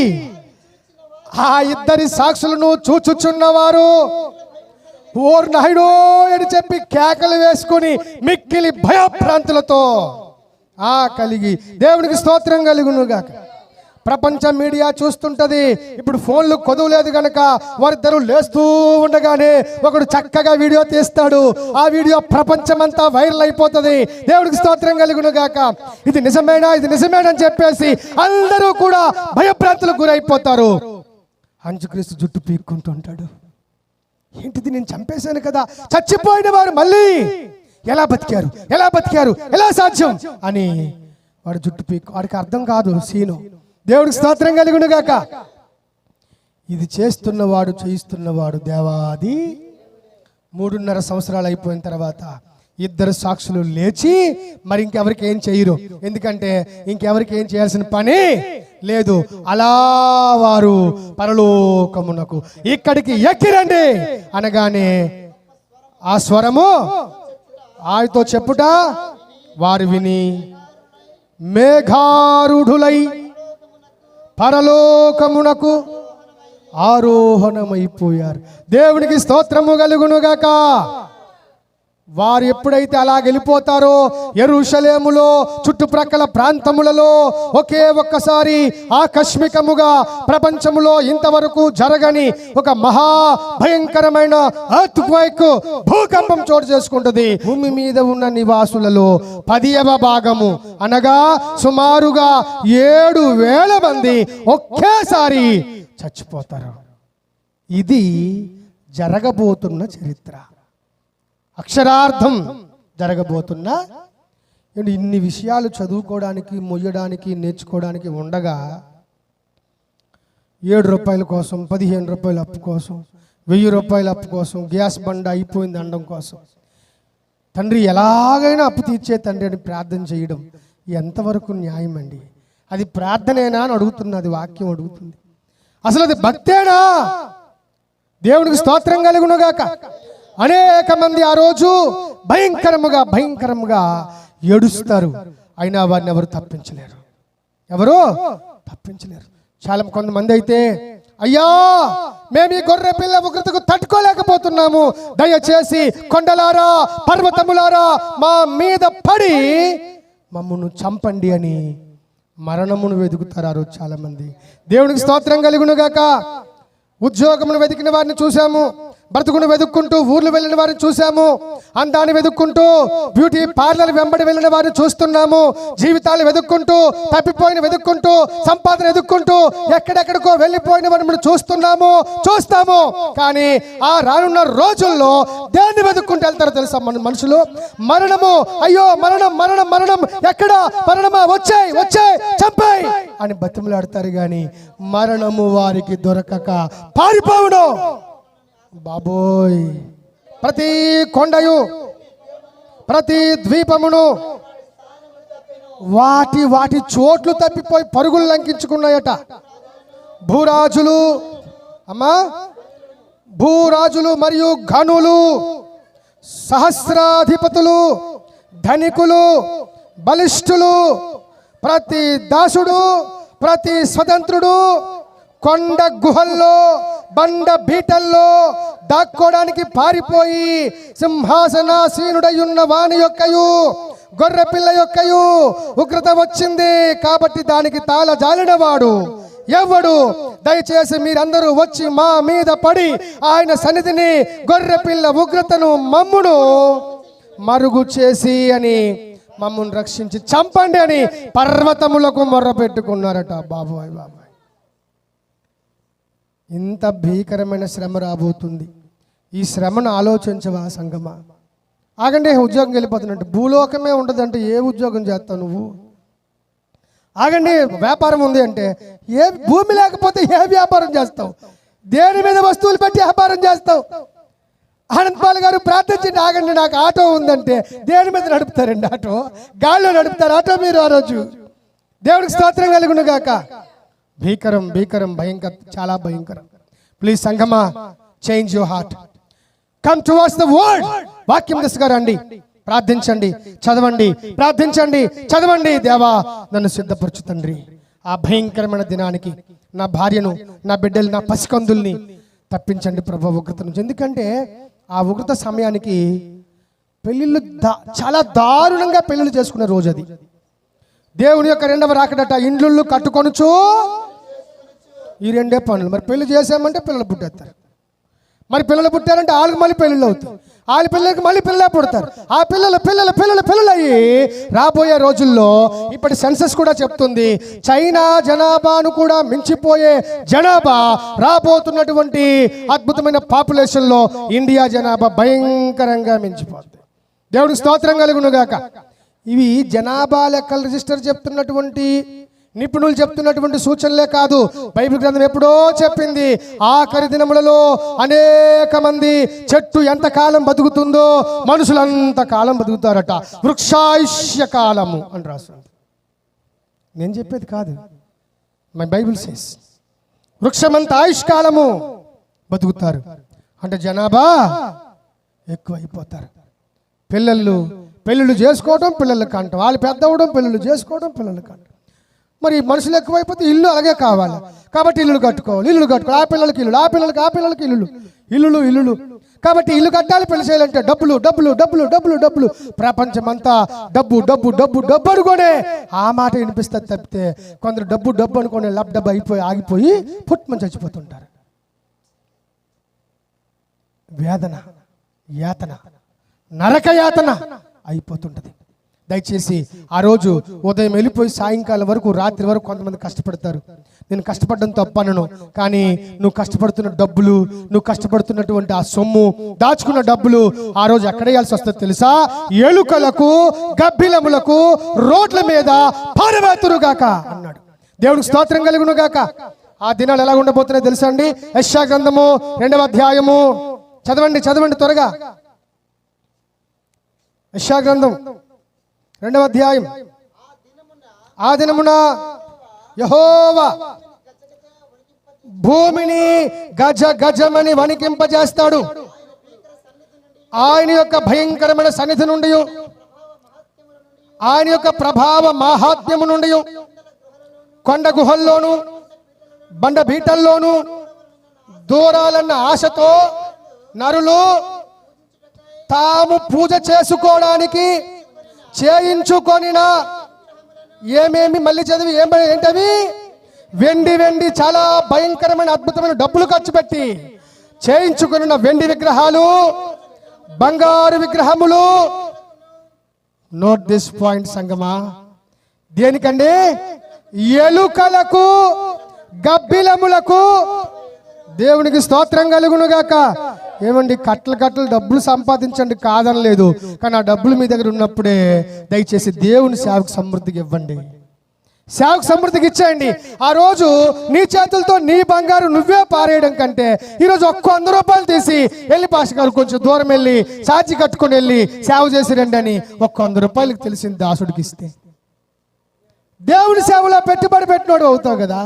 ఆ ఇద్దరి సాక్షులను చూచుచున్నవారు ఓర్ నాయుడో అని చెప్పి కేకలు వేసుకొని మిక్కిలి భయభ్రాంతులతో కలిగి దేవునికి స్తోత్రం కలుగునుగాక. ప్రపంచ మీడియా చూస్తుంటది. ఇప్పుడు ఫోన్లు కొదవలేదు గనక వారిద్దరూ లేస్తూ ఉండగానే ఒకడు చక్కగా వీడియో తీస్తాడు. ఆ వీడియో ప్రపంచమంతా వైరల్ అయిపోతుంది. దేవుడికి స్తోత్రం కలుగును గాక. ఇది నిజమేనా, ఇది నిజమేనా అని చెప్పేసి అందరూ కూడా భయభ్రాంతులకు గురైపోతారు. అంచుక్రీస్తు జుట్టు పీక్కుంటూ ఉంటాడు. ఏంటిది, నేను చంపేశాను కదా, చచ్చిపోయిన వారు మళ్ళీ ఎలా బతికారు, ఎలా బతికారు, ఎలా సాధ్యం అని వాడు జుట్టు పీక్కు. వాడికి అర్థం కాదు సీను. దేవుడికి స్తోత్రం కలుగును గాక. ఇది చేస్తున్నవాడు చేయిస్తున్నవాడు దేవాది. 3.5 సంవత్సరాలు అయిపోయిన తర్వాత ఇద్దరు సాక్షులు లేచి మరి ఇంకెవరికి ఏం చేయరు. ఎందుకంటే ఇంకెవరికి ఏం చేయాల్సిన పని లేదు. అలా వారు పరలోకమునకు ఇక్కడికి ఎక్కిరండి అనగానే ఆ స్వరము ఆయనతో చెప్పుట వారు విని మేఘారూఢులై పరలోకమునకు ఆరోహణమైపోయారు. దేవునికి స్తోత్రము కలుగునుగాక. వారు ఎప్పుడైతే అలా వెళ్ళిపోతారో యెరూషలేములో చుట్టుప్రక్కల ప్రాంతములలో ఒకే ఒక్కసారి ఆకస్మికముగా ప్రపంచములో ఇంతవరకు జరగని ఒక మహా భయంకరమైన ఎర్త్క్వేక్ భూకంపం చోటు చేసుకుంటుంది. భూమి మీద ఉన్న నివాసులలో 10వ భాగము అనగా సుమారుగా 7,000 మంది ఒకేసారి చచ్చిపోతారు. ఇది జరగబోతున్న చరిత్ర. అక్షరార్థం జరగబోతున్న ఇన్ని విషయాలు చదువుకోవడానికి, మొయ్యడానికి, నేర్చుకోవడానికి ఉండగా 7 రూపాయల కోసం, 15 రూపాయల అప్పు కోసం, 1000 రూపాయల అప్పు కోసం, గ్యాస్ బండ అయిపోయింది అనడం కోసం తండ్రి ఎలాగైనా అప్పు తీర్చే తండ్రి అని ప్రార్థన చేయడం ఎంతవరకు న్యాయం అండి? అది ప్రార్థనేనా అని అడుగుతున్నది వాక్యం అడుగుతుంది. అసలు అది భక్తేనా? దేవునికి స్తోత్రం కలుగునుగాక. అనేక మంది ఆ రోజు భయంకరముగా ఏడుస్తారు. అయినా వారిని ఎవరు తప్పించలేరు. చాలా కొంతమంది అయితే, అయ్యా మేము ఈ గొర్రె పిల్ల ఉగ్రతకు తట్టుకోలేకపోతున్నాము, దయచేసి కొండలారా, పర్వతములారా మా మీద పడి మమ్మను చంపండి అని మరణమును వెతుకుతారు ఆ రోజు చాలా మంది. దేవునికి స్తోత్రం కలుగునుగాక. ఉద్యోగమును వెతికిన వారిని చూసాము, బ్రతుకును వెతుక్కుంటూ ఊర్లు వెళ్ళిన వారిని చూసాము, అందాన్ని వెతుక్కుంటూ బ్యూటీ పార్లర్ వెంబడి వెళ్ళిన వారిని చూస్తున్నాము, జీవితాలు వెతుక్కుంటూ తప్పిపోయిన వెతుక్కుంటూ సంపాదన వెతుక్కుంటూ ఎక్కడెక్కడికో వెళ్ళిపోయిన వారిని మనం చూస్తాము. కానీ ఆ రానున్న రోజుల్లో దేన్ని వెతుక్కుంటూ వెళ్తారో తెలుసా మనుషులు? మరణము, అయ్యో మరణం మరణం మరణం, ఎక్కడ మరణమా, వచ్చాయి చంపాయి అని బతిమలాడతారు. కానీ మరణము వారికి దొరకక పారిపోవును. బాబోయ్, ప్రతి కొండయు ప్రతి ద్వీపమును వాటి చోట్లు తప్పిపోయి పరుగులు లంకించుకున్నాయట. భూరాజులు మరియు ఘనులు, సహస్రాధిపతులు, ధనికులు, బలిష్ఠులు, ప్రతి దాసుడు, ప్రతి స్వతంత్రుడు కొండ గుహల్లో బండ బీటల్లో దాక్కోడానికి పారిపోయి సింహాసనాసీనుడై ఉన్న వాని యొక్కయు గొర్రె పిల్ల యొక్కయు ఉగ్రత వచ్చింది కాబట్టి దానికి తాళ జాలినవాడు ఎవడు? దయచేసి మీరందరూ వచ్చి మా మీద పడి ఆయన సన్నిధిని, గొర్రె పిల్ల ఉగ్రతను, మమ్మును మరుగు చేసి అని, మమ్మును రక్షించి చంపండి అని పర్వతములకు మొర్ర పెట్టుకున్నారట. బాబోయ్ బాబోయ్, ఇంత భీకరమైన శ్రమ రాబోతుంది. ఈ శ్రమను ఆలోచించవా సంగమా? ఆగండి, ఉద్యోగం వెళ్ళిపోతున్నట్టు భూలోకమే ఉండదంటే ఏ ఉద్యోగం చేస్తావు నువ్వు? ఆగండి, వ్యాపారం ఉంది అంటే ఏ భూమి లేకపోతే ఏ వ్యాపారం చేస్తావు? దేని మీద వస్తువులు పెట్టి వ్యాపారం చేస్తావు? ఆనందపాల్ గారు ప్రార్థించండి. ఆగండి, నాకు ఆటో ఉందంటే దేని మీద నడుపుతారండి? ఆటో గాల్లో నడుపుతారు ఆటో మీరు. ఆ రోజు దేవుడికి స్తోత్రం కలుగును గాక. భీకరం భీకరం భయంకరం, చాలా భయంకరం. ప్లీజ్ సంగమా, change your heart, come towards the word. వాక్యం దిశగా రండి, ప్రార్థించండి, చదవండి, ప్రార్థించండి, చదవండి. దేవా నన్ను సిద్ధపరచు తండ్రి, ఆ భయంకరమైన దినానికి నా భార్యను, నా బిడ్డలు, నా పసికందుల్ని తప్పించండి ప్రభు ఉగ్రత నుంచి. ఎందుకంటే ఆ ఉగ్రత సమయానికి పెళ్ళిళ్ళు చాలా దారుణంగా పెళ్ళిళ్ళు చేసుకునే రోజు అది. దేవుని యొక్క రెండవ రాకడట. ఇండ్లు కట్టుకొనుచు, ఈ రెండే పనులు. మరి పెళ్లి చేసామంటే పిల్లలు పుట్టేస్తారు, మరి పిల్లలు పుట్టారంటే వాళ్ళకి మళ్ళీ పెళ్ళిళ్ళు అవుతాయి, వాళ్ళ పిల్లలకి మళ్ళీ పిల్లలే పుడతారు, ఆ పిల్లలు అయ్యి రాబోయే రోజుల్లో ఇప్పటి సెన్సస్ కూడా చెప్తుంది, చైనా జనాభాను కూడా మించిపోయే జనాభా రాబోతున్నటువంటి అద్భుతమైన పాపులేషన్లో ఇండియా జనాభా భయంకరంగా మించిపోతుంది. దేవుడికి స్తోత్రం కలుగును గాక. ఇవి జనాభా లెక్కల రిజిస్టర్ చెప్తున్నటువంటి నిపుణులు చెప్తున్నటువంటి సూచనలే కాదు, బైబిల్ గ్రంథం ఎప్పుడో చెప్పింది. ఆఖరి దినములలో అనేక మంది, చెట్టు ఎంతకాలం బతుకుతుందో మనుషులంత కాలం బతుకుతారట. వృక్షాయుష్య కాలము అని రాస్తుంది. నేను చెప్పేది కాదు, మై బైబిల్ సేస్ వృక్షమంత ఆయుష్కాలము బతుకుతారు. అంటే జనాభా ఎక్కువ అయిపోతారు. పెళ్ళిళ్ళు చేసుకోవడం, పిల్లలు కంటాం, వాళ్ళు పెద్దవడం, పెళ్ళిళ్ళు చేసుకోవడం, పిల్లలు కంటాం. మరి మనుషులు ఎక్కువైపోతే ఇల్లు అలాగే కావాలి కాబట్టి ఇల్లు కట్టుకోవాలి. ఆ పిల్లలకి ఇల్లు, ఆ పిల్లలకి ఇల్లులు. కాబట్టి ఇల్లు కట్టాలి, పెళ్లి చేయాలంటే డబ్బులు. ప్రపంచమంతా డబ్బు అనుకోనే ఆ మాట వినిపిస్తుంది తప్పితే కొందరు డబ్బు అనుకోనే డబ్బు ఆగిపోయి పుట్టుమని చచ్చిపోతుంటారు. వేదన, యాతన, నరక యాతన అయిపోతుంటది. దయచేసి ఆ రోజు ఉదయం వెళ్ళిపోయి సాయంకాలం వరకు, రాత్రి వరకు కొంతమంది కష్టపడతారు. నేను కష్టపడడం తప్పనను, కానీ నువ్వు కష్టపడుతున్న డబ్బులు, నువ్వు కష్టపడుతున్నటువంటి ఆ సొమ్ము, దాచుకున్న డబ్బులు ఆ రోజు ఎక్కడ వేయాల్సి వస్తుంది తెలుసా? ఎలుకలకు, గబ్బిలములకు రోడ్ల మీద పారవేతురుగాక అన్నాడు. దేవుడికి స్తోత్రం కలుగును గాక. ఆ దినాలు ఎలా ఉండబోతున్నాయి తెలుసా అండి? యెషయా గ్రంథము 2వ అధ్యాయము చదవండి త్వరగా. యెషయా గ్రంథం 2వ అధ్యాయం. ఆ దినమున యెహోవా భూమిని గజమని వణికింపజేస్తాడు. ఆయన యొక్క భయంకరమైన సన్నిధి నుండి, ఆయన యొక్క ప్రభావ మాహాత్మ్యము నుండి కొండ గుహల్లోను, బండ బీటల్లోను దూరాలన్న ఆశతో నరులు తాము పూజ చేసుకోవడానికి చేయించుకొనిన ఏమేమి, మళ్ళీ చదివి ఏంటవి? వెండి చాలా భయంకరమైన అద్భుతమైన డబ్బులు ఖర్చు పెట్టి చేయించుకున్న వెండి విగ్రహాలు, బంగారు విగ్రహములు. నోట్ దిస్ పాయింట్ సంగమా. దేనికండి? ఎలుకలకు, గబ్బిలములకు. దేవునికి స్తోత్రం కలుగును గాక. ఏమండి, కట్టలు డబ్బులు సంపాదించండి కాదనలేదు, కానీ ఆ డబ్బులు మీ దగ్గర ఉన్నప్పుడే దయచేసి దేవుని సేవకు సమృద్ధికి ఇవ్వండి. సేవకు సమృద్ధికి ఇచ్చేయండి. ఆ రోజు నీ చేతులతో నీ బంగారు నువ్వే పారేయడం కంటే ఈరోజు ఒక్క 100 రూపాయలు తీసి వెళ్ళి పాస్టర్ గారు కొంచెం దూరం వెళ్ళి ఛార్జీ కట్టుకుని వెళ్ళి సేవ చేసి రండి అని ఒక్క 100 రూపాయలకు తెలిసిన దాసుడికి ఇస్తే దేవుని సేవలో పెట్టుబడి పెట్టినోడు అవుతావు కదా.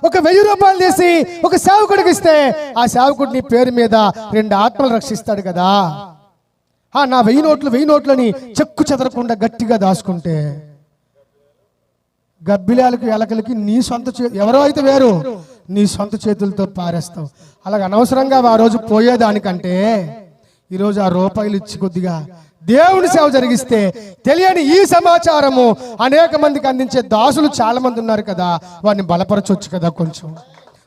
ఒక 1000 రూపాయలు తీసి ఒక సేవకుడికి ఇస్తే ఆ సేవకుడు నీ పేరు మీద 2 ఆత్మలు రక్షిస్తాడు కదా. నా 1000 నోట్లని చెక్కు చెదరకుండా గట్టిగా దాచుకుంటే గబ్బిలాలకు, ఎలకలకి నీ సొంత ఎవరో అయితే వేరు, నీ సొంత చేతులతో పారేస్తావు. అలాగ అనవసరంగా ఆ రోజు పోయేదానికంటే ఈరోజు ఆ రూపాయలు ఇచ్చి కొద్దిగా దేవుని సేవ జరిగిస్తే తెలియని ఈ సమాచారము అనేక మందికి అందించే దాసులు చాలా మంది ఉన్నారు కదా. వారిని బలపరచవచ్చు కదా, కొంచెం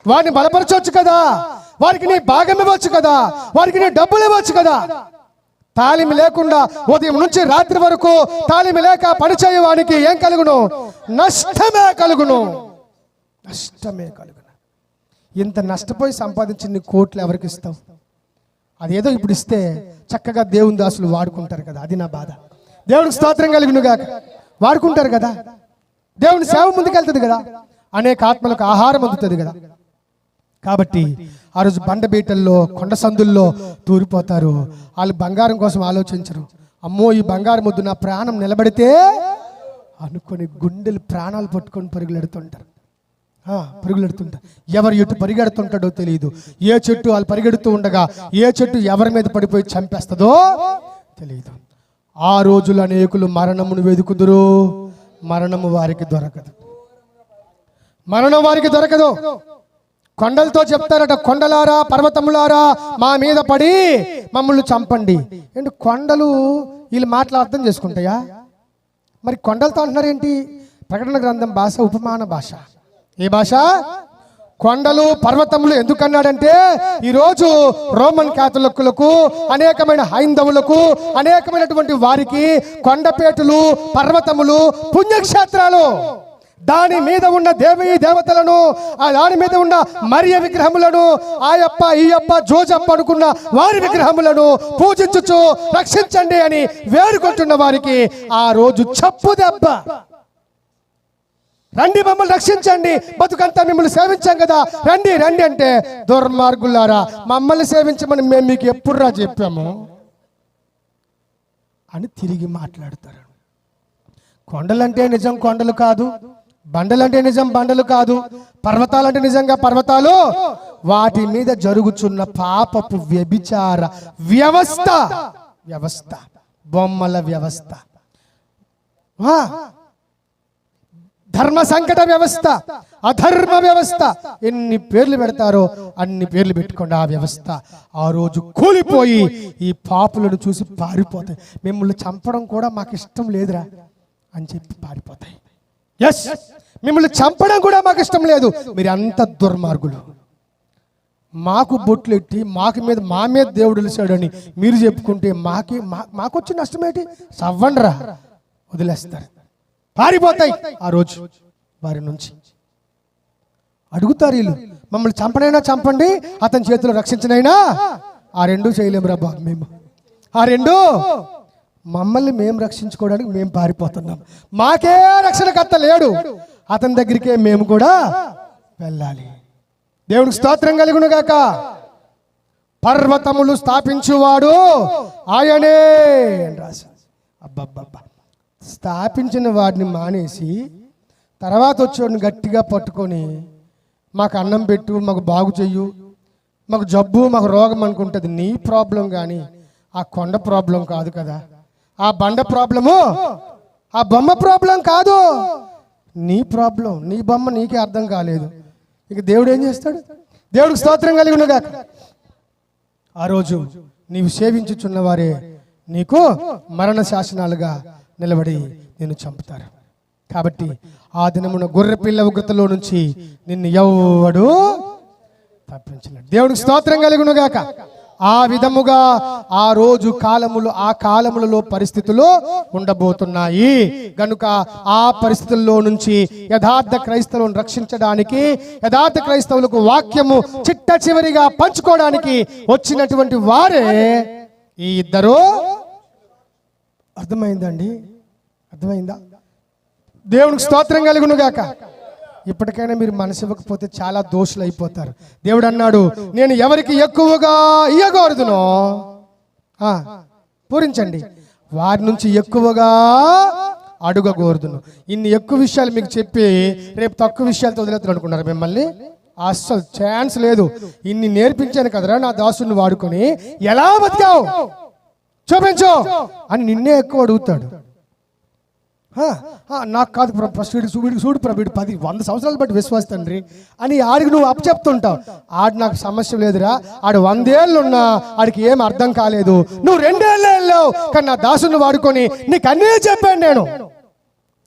వారిని బలపరచవచ్చు కదా. వారికి నీ భాగం ఇవ్వచ్చు కదా, వారికి నీ డబ్బులు ఇవ్వచ్చు కదా. తాళిమి లేకుండా ఉదయం నుంచి రాత్రి వరకు తాళిమి లేక పనిచేయవానికి ఏం కలుగును? నష్టమే కలుగును. ఇంత నష్టపోయి సంపాదించిన కోట్లు ఎవరికి ఇస్తావు? అదేదో ఇప్పుడు ఇస్తే చక్కగా దేవుని దాసులు వాడుకుంటారు కదా. అది నా బాధ. దేవునికి స్తోత్రం కలుగునుగా. వాడుకుంటారు కదా, దేవుని సేవ ముందుకెళ్తుంది కదా, అనేక ఆత్మలకు ఆహారం అందుతుంది కదా. కాబట్టి ఆ రోజు బండబీటల్లో, కొండ సందుల్లో తూరిపోతారు. వాళ్ళు బంగారం కోసం ఆలోచించరు. అమ్మో, ఈ బంగారం వద్దు, నా ప్రాణం నిలబడితే అనుకొని గుండెలు ప్రాణాలు పట్టుకొని పరుగులెడుతుంటారు. ఎవరు ఎటు పరిగెడుతుంటాడో తెలియదు. ఏ చెట్టు వాళ్ళు పరిగెడుతూ ఉండగా ఏ చెట్టు ఎవరి మీద పడిపోయి చంపేస్తుందో తెలియదు. ఆ రోజులు అనేకులు మరణమును వెదుకుదురు, మరణం వారికి దొరకదు. కొండలతో చెప్తారట, కొండలారా, పర్వతములారా మా మీద పడి మమ్మల్ని చంపండి. ఏంటి కొండలు వీళ్ళు మాటలు అర్థం చేసుకుంటాయా? మరి కొండలతో అంటున్నారేంటి? ప్రకటన గ్రంథం భాష ఉపమాన భాష. ఏ భాష? కొండలు, పర్వతములు. ఎందుకన్నాడంటే ఈరోజు రోమన్ క్యాథలిక్కులకు, అనేకమైన హైందవులకు, అనేకమైనటువంటి వారికి కొండపేటలు, పర్వతములు పుణ్యక్షేత్రాలు. దాని మీద ఉన్న దేవతలను, ఆ దాని మీద ఉన్న మరియ విగ్రహములను, ఆయప్ప ఈయప్ప జోజప్ప అనుకున్న వారి విగ్రహములను పూజించుచు రక్షించండి అని వేడుకుంటున్న వారికి ఆ రోజు చెప్పు దెబ్బ. రండి, మమ్మల్ని రక్షించండి, బతుకంతా మిమ్మల్ని సేవించాం కదా, రండి రండి అంటే, దుర్మార్గులారా మమ్మల్ని సేవించమని మేము మీకు ఎప్పుడురా చెప్పాము అని తిరిగి మాట్లాడతారు. కొండలంటే నిజం కొండలు కాదు, బండలంటే నిజం బండలు కాదు, పర్వతాలంటే నిజంగా పర్వతాలు. వాటి మీద జరుగుచున్న పాపపు వ్యభిచార వ్యవస్థ, బొమ్మల వ్యవస్థ, ధర్మ సంకట వ్యవస్థ, అధర్మ వ్యవస్థ, ఎన్ని పేర్లు పెడతారో అన్ని పేర్లు పెట్టుకోండి. ఆ వ్యవస్థ ఆ రోజు కూలిపోయి ఈ పాపులను చూసి పారిపోతాయి. మిమ్మల్ని చంపడం కూడా మాకు ఇష్టం లేదురా అని చెప్పి పారిపోతాయి. ఎస్, మిమ్మల్ని చంపడం కూడా మాకు ఇష్టం లేదు, మీరు అంత దుర్మార్గులు, మాకు బొట్లు ఎట్టి మా మీద దేవుడు వెలిసాడని మీరు చెప్పుకుంటే మాకొచ్చి నష్టం ఏంటి? సవ్వండ్రా, వదిలేస్తారు, పారిపోతాయి. ఆ రోజు వారి నుంచి అడుగుతారు వీళ్ళు, మమ్మల్ని చంపనైనా చంపండి, అతని చేతిలో రక్షించనైనా. ఆ రెండూ చేయలేము రా బాబు మేము. ఆ రెండు మమ్మల్ని మేము రక్షించుకోవడానికి మేము పారిపోతున్నాం. మాకే రక్షణకర్త లేడు, అతని దగ్గరికే మేము కూడా వెళ్ళాలి. దేవునికి స్తోత్రం కలుగును గాక. పర్వతములు స్థాపించువాడు ఆయనే అని రాశారు. అబ్బబ్బబ్బా, స్థాపించిన వాడిని మానేసి తర్వాత వచ్చేవాడిని గట్టిగా పట్టుకొని మాకు అన్నం పెట్టు, మాకు బాగు చెయ్యు, మాకు జబ్బు, మాకు రోగం అనుకుంటుంది. నీ ప్రాబ్లం కానీ ఆ కొండ ప్రాబ్లం కాదు కదా, ఆ బండ ప్రాబ్లము, ఆ బొమ్మ ప్రాబ్లం కాదు, నీ ప్రాబ్లం. నీ బొమ్మ నీకే అర్థం కాలేదు. ఇక దేవుడు ఏం చేస్తాడు? దేవుడికి స్తోత్రం కలిగి ఉండగా ఆ రోజు నీవు సేవించుచున్న వారే నీకు మరణ శాసనాలుగా నిలబడి నిన్ను చంపుతారు. కాబట్టి ఆ దినమున గొర్రె పిల్ల ఉగ్రతలో నుంచి నిన్ను ఎవ్వడు తప్పించలేడు. దేవుడికి స్తోత్రం కలుగును గాక. ఆ విధముగా ఆ రోజు కాలములు ఆ కాలములలో పరిస్థితులు ఉండబోతున్నాయి గనుక ఆ పరిస్థితుల్లో నుంచి యథార్థ క్రైస్తవులను రక్షించడానికి, యథార్థ క్రైస్తవులకు వాక్యము చిట్ట చివరిగా పంచుకోవడానికి వచ్చినటువంటి వారే ఈ ఇద్దరు. అర్థమైందండి? అర్థమైందా? దేవునికి స్తోత్రం కలుగును గాక. ఇప్పటికైనా మీరు మనసు ఇవ్వకపోతే చాలా దోషులు అయిపోతారు. దేవుడు అన్నాడు, నేను ఎవరికి ఎక్కువగా ఇయ్యకూడదునో పూరించండి, వారి నుంచి ఎక్కువగా అడుగకూడదును. ఇన్ని ఎక్కువ విషయాలు మీకు చెప్పి రేపు తక్కువ విషయాలతో వదిలేద్దాం అనుకున్నారు మిమ్మల్ని? అస్సలు ఛాన్స్ లేదు. ఇన్ని నేర్పించాను కదరా నా దాసుని వాడుకొని ఎలా బతికావు చూపించు అని నిన్నే ఎక్కువ అడుగుతాడు. నాకు కాదు చూడు వీడు 100 సంవత్సరాలు బట్టి విశ్వాస తండ్రి అని ఆడికి నువ్వు అప్పచెప్తుంటావు. ఆడు నాకు సమస్య లేదురా, ఆడు 100 ఏళ్ళు ఉన్నా ఆడికి ఏం అర్థం కాలేదు. నువ్వు 2 ఏళ్ళు వెళ్ళావు కానీ నా దాసుని వాడుకొని నీకు అన్నీ చెప్పాను,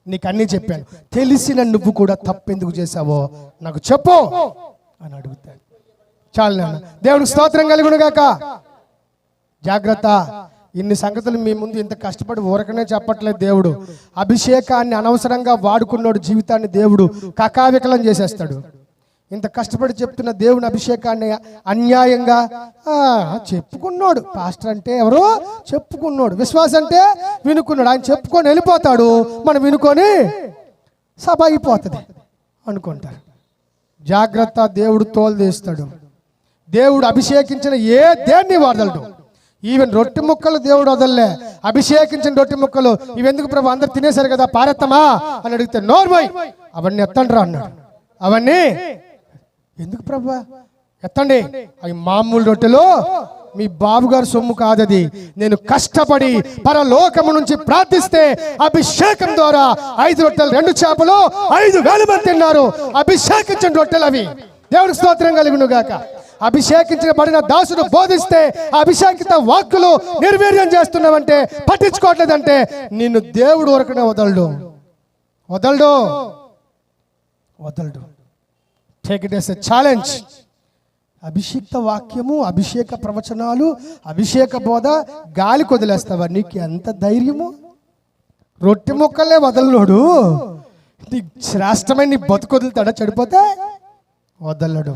నీకు అన్నీ చెప్పాను, తెలిసిన నువ్వు కూడా తప్పెందుకు చేశావో నాకు చెప్పు అని అడుగుతాడు. చాలు నాన్న. దేవుడికి స్తోత్రం కలుగును గాక. జాగ్రత్త. ఇన్ని సంగతులు మీ ముందు ఇంత కష్టపడి ఊరకనే చెప్పట్లేదు దేవుడు. అభిషేకాన్ని అనవసరంగా వాడుకున్నాడు జీవితాన్ని దేవుడు కకావికలం చేసేస్తాడు. ఇంత కష్టపడి చెప్తున్న దేవుని అభిషేకాన్ని అన్యాయంగా చెప్పుకున్నాడు. పాస్టర్ అంటే ఎవరు? చెప్పుకున్నాడు. విశ్వాసం అంటే వినుకున్నాడు. ఆయన చెప్పుకొని వెళ్ళిపోతాడు, మనం వినుకొని సభ అయిపోతుంది అనుకుంటారు. జాగ్రత్త. దేవుడు తోలు తీస్తాడు. దేవుడు అభిషేకించిన దేన్ని వదలడు. ఈవెన్ రొట్టె ముక్కలు దేవుడు వదలలే. అభిషేకించిన రొట్టె ముక్కలు ఇవెందుకు ప్రభు, అందరు తినేశారు కదా పారెత్తమా అని అడిగితే నోర్మై అవన్నీ ఎత్తండి రా అన్నాడు. అవన్నీ ఎందుకు ప్రభు ఎత్తండి, అవి మామూలు రొట్టెలు, మీ బాబుగారు సొమ్ము కాదది. నేను కష్టపడి పరలోకము నుంచి ప్రార్థిస్తే అభిషేకం ద్వారా 5 రొట్టెలు 2 చేపలు 5,000 మంది తిన్నారు. అభిషేకించిన రొట్టెలు అవి. దేవుడికి స్తోత్రం కలుగును గాక. అభిషేకించబడిన దాసుడు బోధిస్తే అభిషేకిత వాక్కులు నిర్వీర్యం చేస్తున్నావంటే, పట్టించుకోవట్లేదంటే నిన్ను దేవుడు వరకునే వదలడు. Take it as a challenge. అభిషేక్త వాక్యము, అభిషేక ప్రవచనాలు, అభిషేక బోధ గాలి కొదిలేస్తావా? నీకు ఎంత ధైర్యము? రొట్టె ముక్కలే వదలనోడు నీ శ్రేష్టమైన నీ బతుకు వదులుతాడా? చెడిపోతే వదలడు,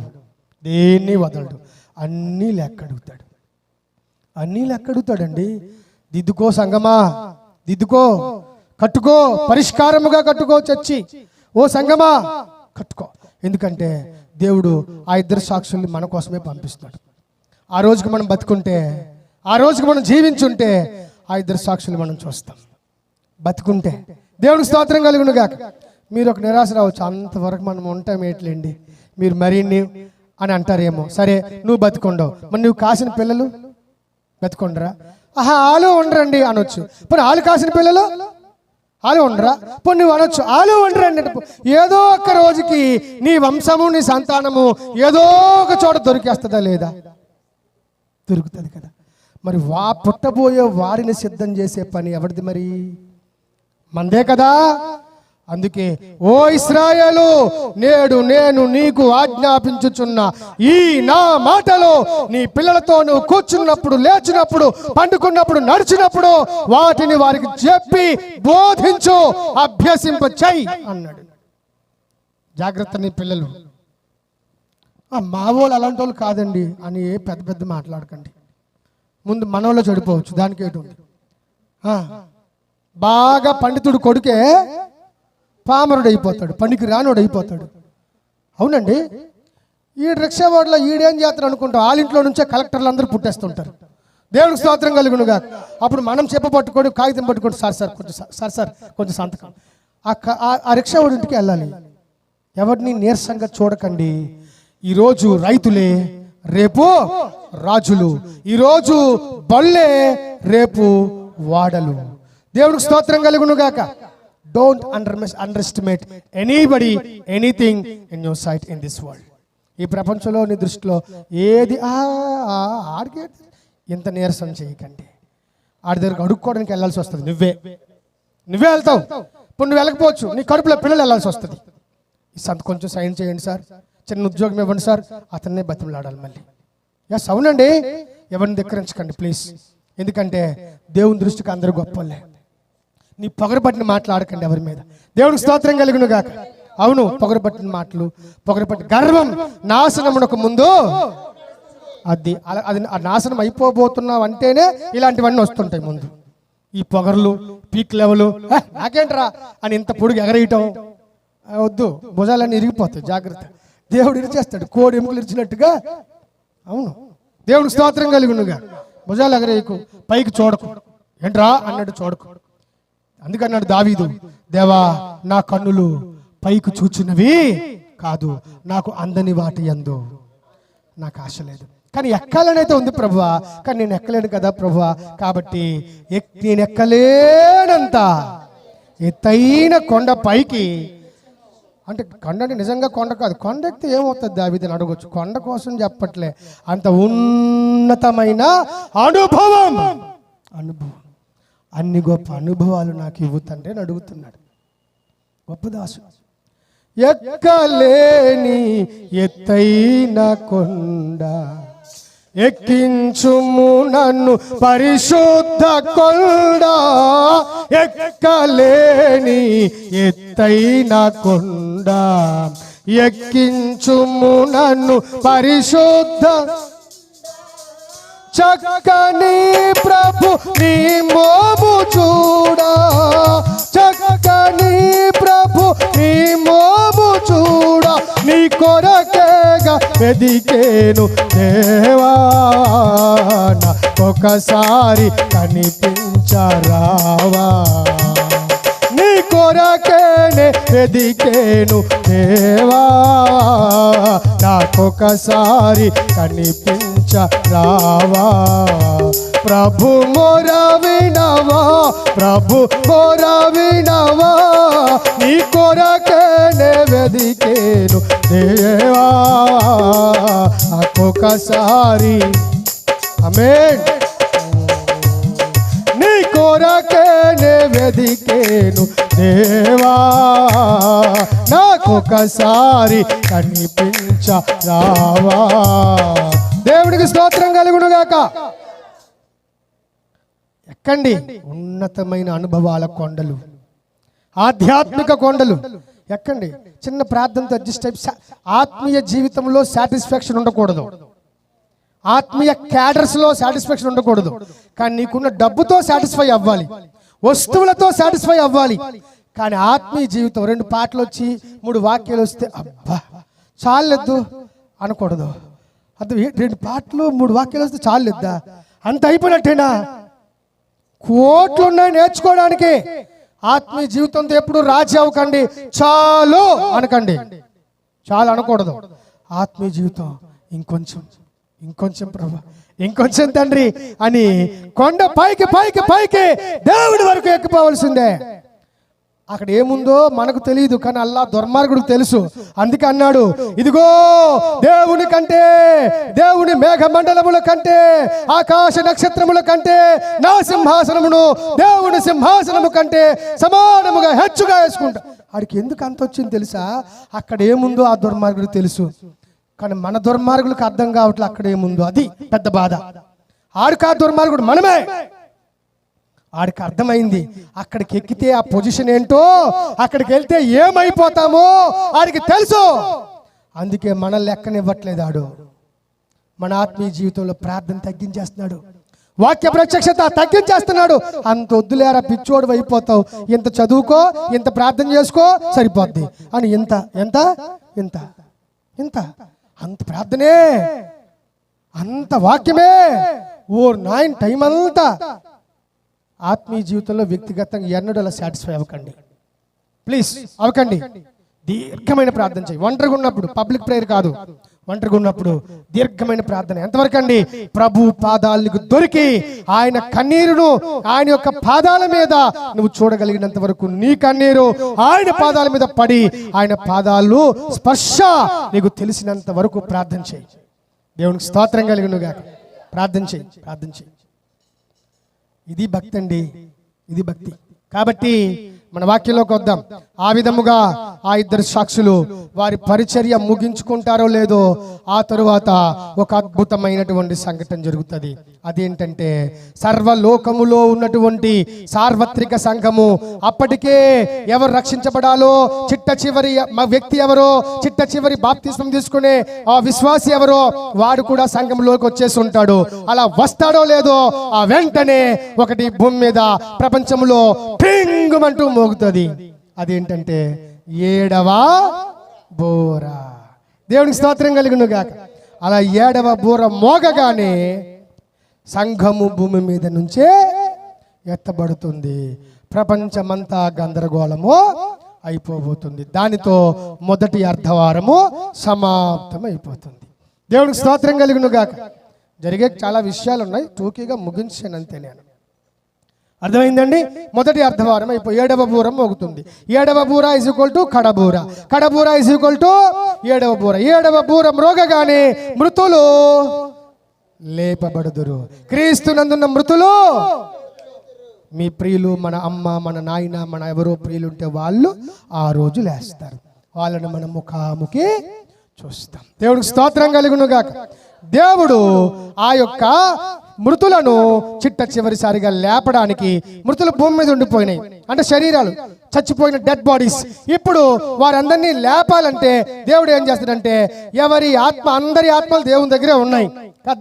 దేన్ని వదలడు. అన్నీ లెక్కడుగుతాడండి. దిద్దుకో సంగమా, దిద్దుకో, కట్టుకో, పరిష్కారముగా కట్టుకో. చచ్చి ఓ సంగమా కట్టుకో. ఎందుకంటే దేవుడు ఆ 2 సాక్షుల్ని మన కోసమే పంపిస్తాడు. ఆ రోజుకి మనం బతుకుంటే, ఆ రోజుకి మనం జీవించుంటే ఆ 2 సాక్షులు మనం చూస్తాం. బతుకుంటే దేవుడికి స్తోత్రం కలుగును గాక. మీరు ఒక నిరాశ రావచ్చు, అంతవరకు మనం ఉంటాం ఏట్లేండి, మీరు మరిన్ని అని అంటారేమో. సరే నువ్వు బతుకుండవు, మరి నువ్వు కాసిన పిల్లలు బతుకుండరా? ఆలు ఉండరండి అనొచ్చు. పోనీ ఆలు కాసిన పిల్లలు ఆలు ఉండరా? పోనీ నువ్వు అనొచ్చు ఆలు ఉండరండి. ఏదో ఒక రోజుకి నీ వంశము, నీ సంతానము ఏదో ఒక చోట దొరికేస్తుందా లేదా? దొరుకుతుంది కదా. మరి పుట్టబోయే వారిని సిద్ధం చేసే పని ఎవరిది? మరి మందే కదా. అందుకే ఓ ఇశ్రాయేలు, నేడు నేను నీకు ఆజ్ఞాపించుచున్న ఈ నా మాటలో నీ పిల్లలతో నువ్వు కూర్చున్నప్పుడు, లేచినప్పుడు, పండుకున్నప్పుడు, నడిచినప్పుడు వాటిని వారికి చెప్పి బోధించు, అభ్యసింప చెయ్యి అన్నాడు. జాగ్రత్త, నీ పిల్లలు మా వాళ్ళు అలాంటి వాళ్ళు కాదండి అని పెద్ద పెద్ద మాట్లాడకండి. ముందు మనోళ్ళు చెడిపోవచ్చు, దానికి ఏంటి ఉంది. బాగా పండితుడు కొడుకే పామరుడు అయిపోతాడు, పనికి రానుడు అయిపోతాడు. అవునండి. ఈ రిక్షా వాడిలో ఈడేం చేస్తాడు అనుకుంటాం, వాళ్ళ ఇంట్లో నుంచే కలెక్టర్లు అందరూ పుట్టేస్తుంటారు. దేవుడికి స్తోత్రం కలుగునుగా. అప్పుడు మనం చెప్పబట్టుకొని కాగితం పట్టుకొని సార్ కొంచెం సంతకం. ఆ రిక్షా వాడి ఇంటికి వెళ్ళాలి. ఎవరిని నీరసంగా చూడకండి. ఈరోజు రైతులే రేపు రాజులు, ఈరోజు బళ్ళే రేపు వాడలు. దేవుడికి స్తోత్రం కలుగునుగాక. Don't underestimate anybody, anything in your sight in this world. ఈ ప్రపంచంలో నీ దృష్టిలో ఏది ఆడికి ఇంత నీరసం చేయకండి. ఆడి దగ్గరకు అడుక్కోవడానికి వెళ్ళాల్సి వస్తుంది. నువ్వే వెళ్తావు. ఇప్పుడు నువ్వు వెళ్ళకపోవచ్చు, నీ కడుపులో పిల్లలు వెళ్ళాల్సి వస్తుంది. ఈ కొంచెం సైన్ చేయండి సార్, చిన్న ఉద్యోగం ఇవ్వండి సార్, అతన్నే బతిమలాడాలి మళ్ళీ. ఎస్, అవునండి, ఎవరిని ధిక్కరించకండి ప్లీజ్. ఎందుకంటే దేవుని దృష్టికి అందరూ గొప్పలే. నీ పొగరపట్టిన మాటలు ఆడకండి ఎవరి మీద. దేవునికి స్తోత్రం కలుగును గాక. అవును, పొగరపట్టిన మాటలు, పొగరపట్టి గర్వం నాశనమునకు ముందు అది నాశనం అయిపోబోతున్నావు అంటేనే ఇలాంటివన్నీ వస్తుంటాయి ముందు. ఈ పొగర్లు, పీక్ లెవెల్, నాకేంట్రా అని ఇంత పొడుగు ఎగరేయటం వద్దు. భుజాలన్నీ ఇరిగిపోతాయి, జాగ్రత్త. దేవుడు ఇరిచేస్తాడు, కోడి ఎముకలు ఇరిచినట్టుగా. అవును, దేవుడికి స్తోత్రం కలుగునుగా. భుజాలు ఎగరేయకు, పైకి చూడకు, ఏంట్రా అన్నాడు చూడకు. అందుకన్నాడు దావీదు, దేవా నా కన్నులు పైకి చూచున్నవి కాదు, నాకు అందని వాటి యందు నాకు ఆశ లేదు. కానీ ఎక్కాలనైతే ఉంది ప్రభువా, కానీ నేను ఎక్కలేను కదా ప్రభువా. కాబట్టి నేను ఎక్కలేనంత ఎత్తైన కొండ పైకి, అంటే కొండ అంటే నిజంగా కొండ కాదు, కొండ ఎక్కితే ఏమవుతుంది దావీదుని అడగొచ్చు. కొండ కోసం చెప్పట్లే, అంత ఉన్నతమైన అనుభవం. అన్ని గొప్ప అనుభవాలు నాకు ఇవ్వుతంటే అని అడుగుతున్నాడు గొప్ప దాసు. ఎక్కలేని ఎత్తైన కొండ ఎక్కించుము నన్ను పరిశుద్ధ కొండ, ఎక్కలేని ఎత్తైన కొండ ఎక్కించుము నన్ను పరిశుద్ధ. చక్కని ప్రభు నీ మోము చూడా, చక్కని ప్రభు నీ మోము చూడా, నీ కొరకేగా వెదికేను దేవా, ఒకసారి కనిపించరావా. నీ కొరకేనే వెదికేను దేవా, నాకొకసారి కనిపించరావా. ప్రభు మొర వినవా, ప్రభు మొర వినవా, నీ కొరకేనే వెదికేను దేవా, నాకొకసారి. ఆమేన్. నీ కొరకేనే వెదికేను దేవా, నాకొకసారి కనిపించరావా. దేవుడికి స్తోత్రం కలుగును గాక. ఎక్కండి ఉన్నతమైన అనుభవాల కొండలు, ఆధ్యాత్మిక కొండలు ఎక్కండి. చిన్న ప్రార్థనతో అడ్జస్ట్ అయిపోయి ఆత్మీయ జీవితంలో సాటిస్ఫాక్షన్ ఉండకూడదు, ఆత్మీయ క్యాడర్స్లో సాటిస్ఫాక్షన్ ఉండకూడదు. కానీ నీకున్న డబ్బుతో సాటిస్ఫై అవ్వాలి, వస్తువులతో సాటిస్ఫై అవ్వాలి. కానీ ఆత్మీయ జీవితం 2 పాటలు వచ్చి 3 వాక్యాలు వస్తే అబ్బా చాలెద్దు అనకూడదు. అంత 2 పాటలు 3 వాక్యాలు వస్తే చాలెద్దా, అంత అయిపోయినట్టేనా? కోట్లు ఉన్నాయి నేర్చుకోవడానికి. ఆత్మీయ జీవితంతో ఎప్పుడు రాజీ అవ్వకండి, చాలు అనకండి, చాలు అనకూడదు. ఆత్మీయ జీవితం ఇంకొంచెం, ఇంకొంచెం ప్రభు, ఇంకొంచెం తండ్రి అని కొండ పైకి పైకి పైకి దేవుడి వరకు ఎక్కిపోవలసిందే. అక్కడ ఏముందో మనకు తెలియదు, కానీ అల్లా దుర్మార్గుడికి తెలుసు. అందుకే అన్నాడు, ఇదిగో దేవుని కంటే, దేవుని మేఘ మండలముల కంటే, ఆకాశ నక్షత్రముల కంటే నా సింహాసనమును దేవుని సింహాసనము కంటే సమానముగా హెచ్చుగా వేసుకుంటా. ఆడికి ఎందుకు అంత వచ్చింది తెలుసా? అక్కడ ఏముందో ఆ దుర్మార్గుడికి తెలుసు. కానీ మన దుర్మార్గులకు అర్థం కావట్లే అక్కడ ఏముందో, అది పెద్ద బాధ. ఆడికి ఆ దుర్మార్గుడు మనమే. ఆడికి అర్థమైంది అక్కడికి ఎక్కితే ఆ పొజిషన్ ఏంటో, అక్కడికి వెళ్తే ఏమైపోతామో ఆడికి తెలుసు. అందుకే మన లెక్కనివ్వట్లేదు ఆడు. మన ఆత్మీయ జీవితంలో ప్రార్థన తగ్గించేస్తున్నాడు, వాక్య ప్రత్యక్షత తగ్గించేస్తున్నాడు. అంత వద్దులేరా పిచ్చోడు అయిపోతావు, ఇంత చదువుకో, ఇంత ప్రార్థన చేసుకో సరిపోద్ది అని ఇంత ఎంత ఇంత ఇంత అంత ప్రార్థనే, అంత వాక్యమే, ఓ 9 టైం అంతా. ఆత్మీయ జీవితంలో వ్యక్తిగతంగా ఎన్నడూ అలా సాటిస్ఫై అవ్వకండి ప్లీజ్, అవ్వకండి. దీర్ఘమైన ప్రార్థన చేయి. ఒంటరిగా ఉన్నప్పుడు, పబ్లిక్ ప్రేయర్ కాదు, ఒంటరిగా ఉన్నప్పుడు దీర్ఘమైన ప్రార్థన. ఎంతవరకు అండి? ప్రభు పాదాలకు దొరికి ఆయన కన్నీరును ఆయన యొక్క పాదాల మీద నువ్వు చూడగలిగినంత వరకు నీ కన్నీరు ఆయన పాదాల మీద పడి ఆయన పాదాలు స్పర్శ నీకు తెలిసినంత వరకు ప్రార్థన చేయి. దేవునికి స్తోత్రం కలుగునుగా. ప్రార్థన చేయి, ప్రార్థన చేయి. ఇది భక్తి అండి, ఇది భక్తి. కాబట్టి మన వాక్యంలోకి వద్దాం. ఆ విధముగా ఆ ఇద్దరు సాక్షులు వారి పరిచర్య ముగించుకుంటారో లేదో ఆ తరువాత ఒక అద్భుతమైనటువంటి సంఘటన జరుగుతుంది. అదేంటంటే సర్వలోకములో ఉన్నటువంటి సార్వత్రిక సంఘము, అప్పటికే ఎవరు రక్షించబడాలో, చిట్ట చివరి వ్యక్తి ఎవరో, చిట్ట చివరి బాప్తిస్మం తీసుకునే ఆ విశ్వాసి ఎవరో వాడు కూడా సంఘంలోకి వచ్చేసి ఉంటాడు. అలా వస్తాడో లేదో ఆ వెంటనే ఒకటి భూమి మీద ప్రపంచంలో పింగుమంటూ మోగుతుంది. అదేంటంటే 7వ బూర. దేవునికి స్తోత్రం కలుగును గాక. అలా 7వ బూర మోగగానే సంఘము భూమి మీద నుంచే ఎత్తబడుతుంది. ప్రపంచమంతా గందరగోళము అయిపోబోతుంది. దానితో మొదటి అర్ధవారము సమాప్తం అయిపోతుంది. దేవునికి స్తోత్రం కలుగును గాక. జరిగే చాలా విషయాలు ఉన్నాయి, టూకీగా ముగించానంతే నేను. అర్థమైందండి? మొదటి అర్ధవారం అయిపోయి 7వ బూరం మోగుతుంది. 7వ బూర ఈజ్ ఈక్వల్ టు కడబూర, కడబూర ఈజ్ ఈక్వల్ టు 7వ బూర. 7వ బూర మ్రోగగానే మృతులు లేపబడుదురు. క్రీస్తునందున్న మృతులు, మీ ప్రియులు, మన అమ్మ, మన నాయన, మన ఎవరో ప్రియులు ఉంటే వాళ్ళు ఆ రోజు లేస్తారు. వాళ్ళని మనం ముఖాముఖి చూస్తాం. దేవుడికి స్తోత్రం కలుగును గాక. దేవుడు ఆ యొక్క మృతులను చిట్ట చివరిసారిగా లేపడానికి, మృతులు భూమి మీద ఉండిపోయినాయి అంటే శరీరాలు చచ్చిపోయిన డెడ్ బాడీస్, ఇప్పుడు వారందరినీ లేపాలంటే దేవుడు ఏం చేస్తాడంటే ఎవరి ఆత్మ, అందరి ఆత్మలు దేవుని దగ్గరే ఉన్నాయి.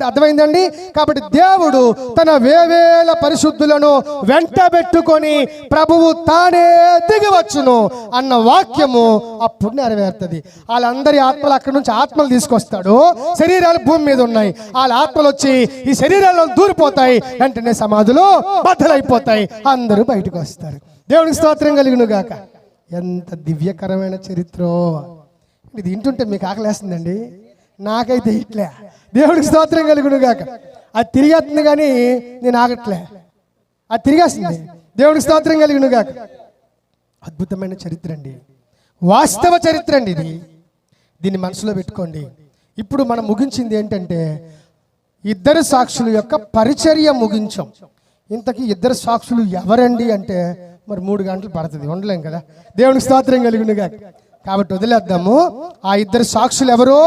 అర్థమైందండి? కాబట్టి దేవుడు తన వేవేల పరిశుద్ధులను వెంటబెట్టుకొని ప్రభువు తానే దిగివచ్చును అన్న వాక్యము అప్పుడు నెరవేరుతుంది. వాళ్ళందరి ఆత్మలు అక్కడి నుంచి ఆత్మలు తీసుకొస్తాడు. శరీరాలు భూమి మీద ఉన్నాయి, వాళ్ళ ఆత్మలు వచ్చి ఈ శరీరాల్లో దూరిపోతాయి. వెంటనే సమాధులు బద్దలైపోతాయి, అందరూ బయటకు వస్తారు. దేవునికి స్తోత్రం కలుగును గాక. ఎంత దివ్యకరమైన చరిత్ర! ఇది వింటుంటే మీకు ఆకలేస్తుందండి, నాకైతే ఇట్లే. దేవుడికి స్తోత్రం కలుగును గాక. అది తిరిగేస్తుంది కానీ నేను ఆగట్లే, అది తిరిగేస్తుంది. దేవుడికి స్తోత్రం కలుగును గాక. అద్భుతమైన చరిత్ర అండి, వాస్తవ చరిత్ర అండి ఇది. దీన్ని మనసులో పెట్టుకోండి. ఇప్పుడు మనం ముగించింది ఏంటంటే ఇద్దరు సాక్షుల యొక్క పరిచర్య ముగించాం. ఇంతకీ ఇద్దరు సాక్షులు ఎవరండి అంటే మరి 3 గంటలు పడుతుంది, ఉండలేం కదా. దేవునికి స్తోత్రం కలుగును గాక. కాబట్టి వదిలేద్దాము. ఆ ఇద్దరు సాక్షులు ఎవరో,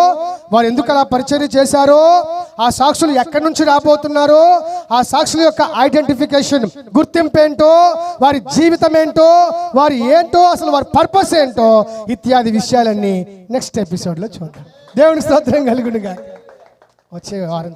వారు ఎందుకు అలా పరిచర్య చేశారో, ఆ సాక్షులు ఎక్కడి నుంచి రాబోతున్నారో, ఆ సాక్షుల యొక్క ఐడెంటిఫికేషన్, గుర్తింపు ఏంటో, వారి జీవితం ఏంటో, వారు ఏంటో, అసలు వారి పర్పస్ ఏంటో, ఇత్యాది విషయాలన్నీ నెక్స్ట్ ఎపిసోడ్లో చూద్దాం. దేవునికి స్తోత్రం కలుగును గాక. వచ్చే వారం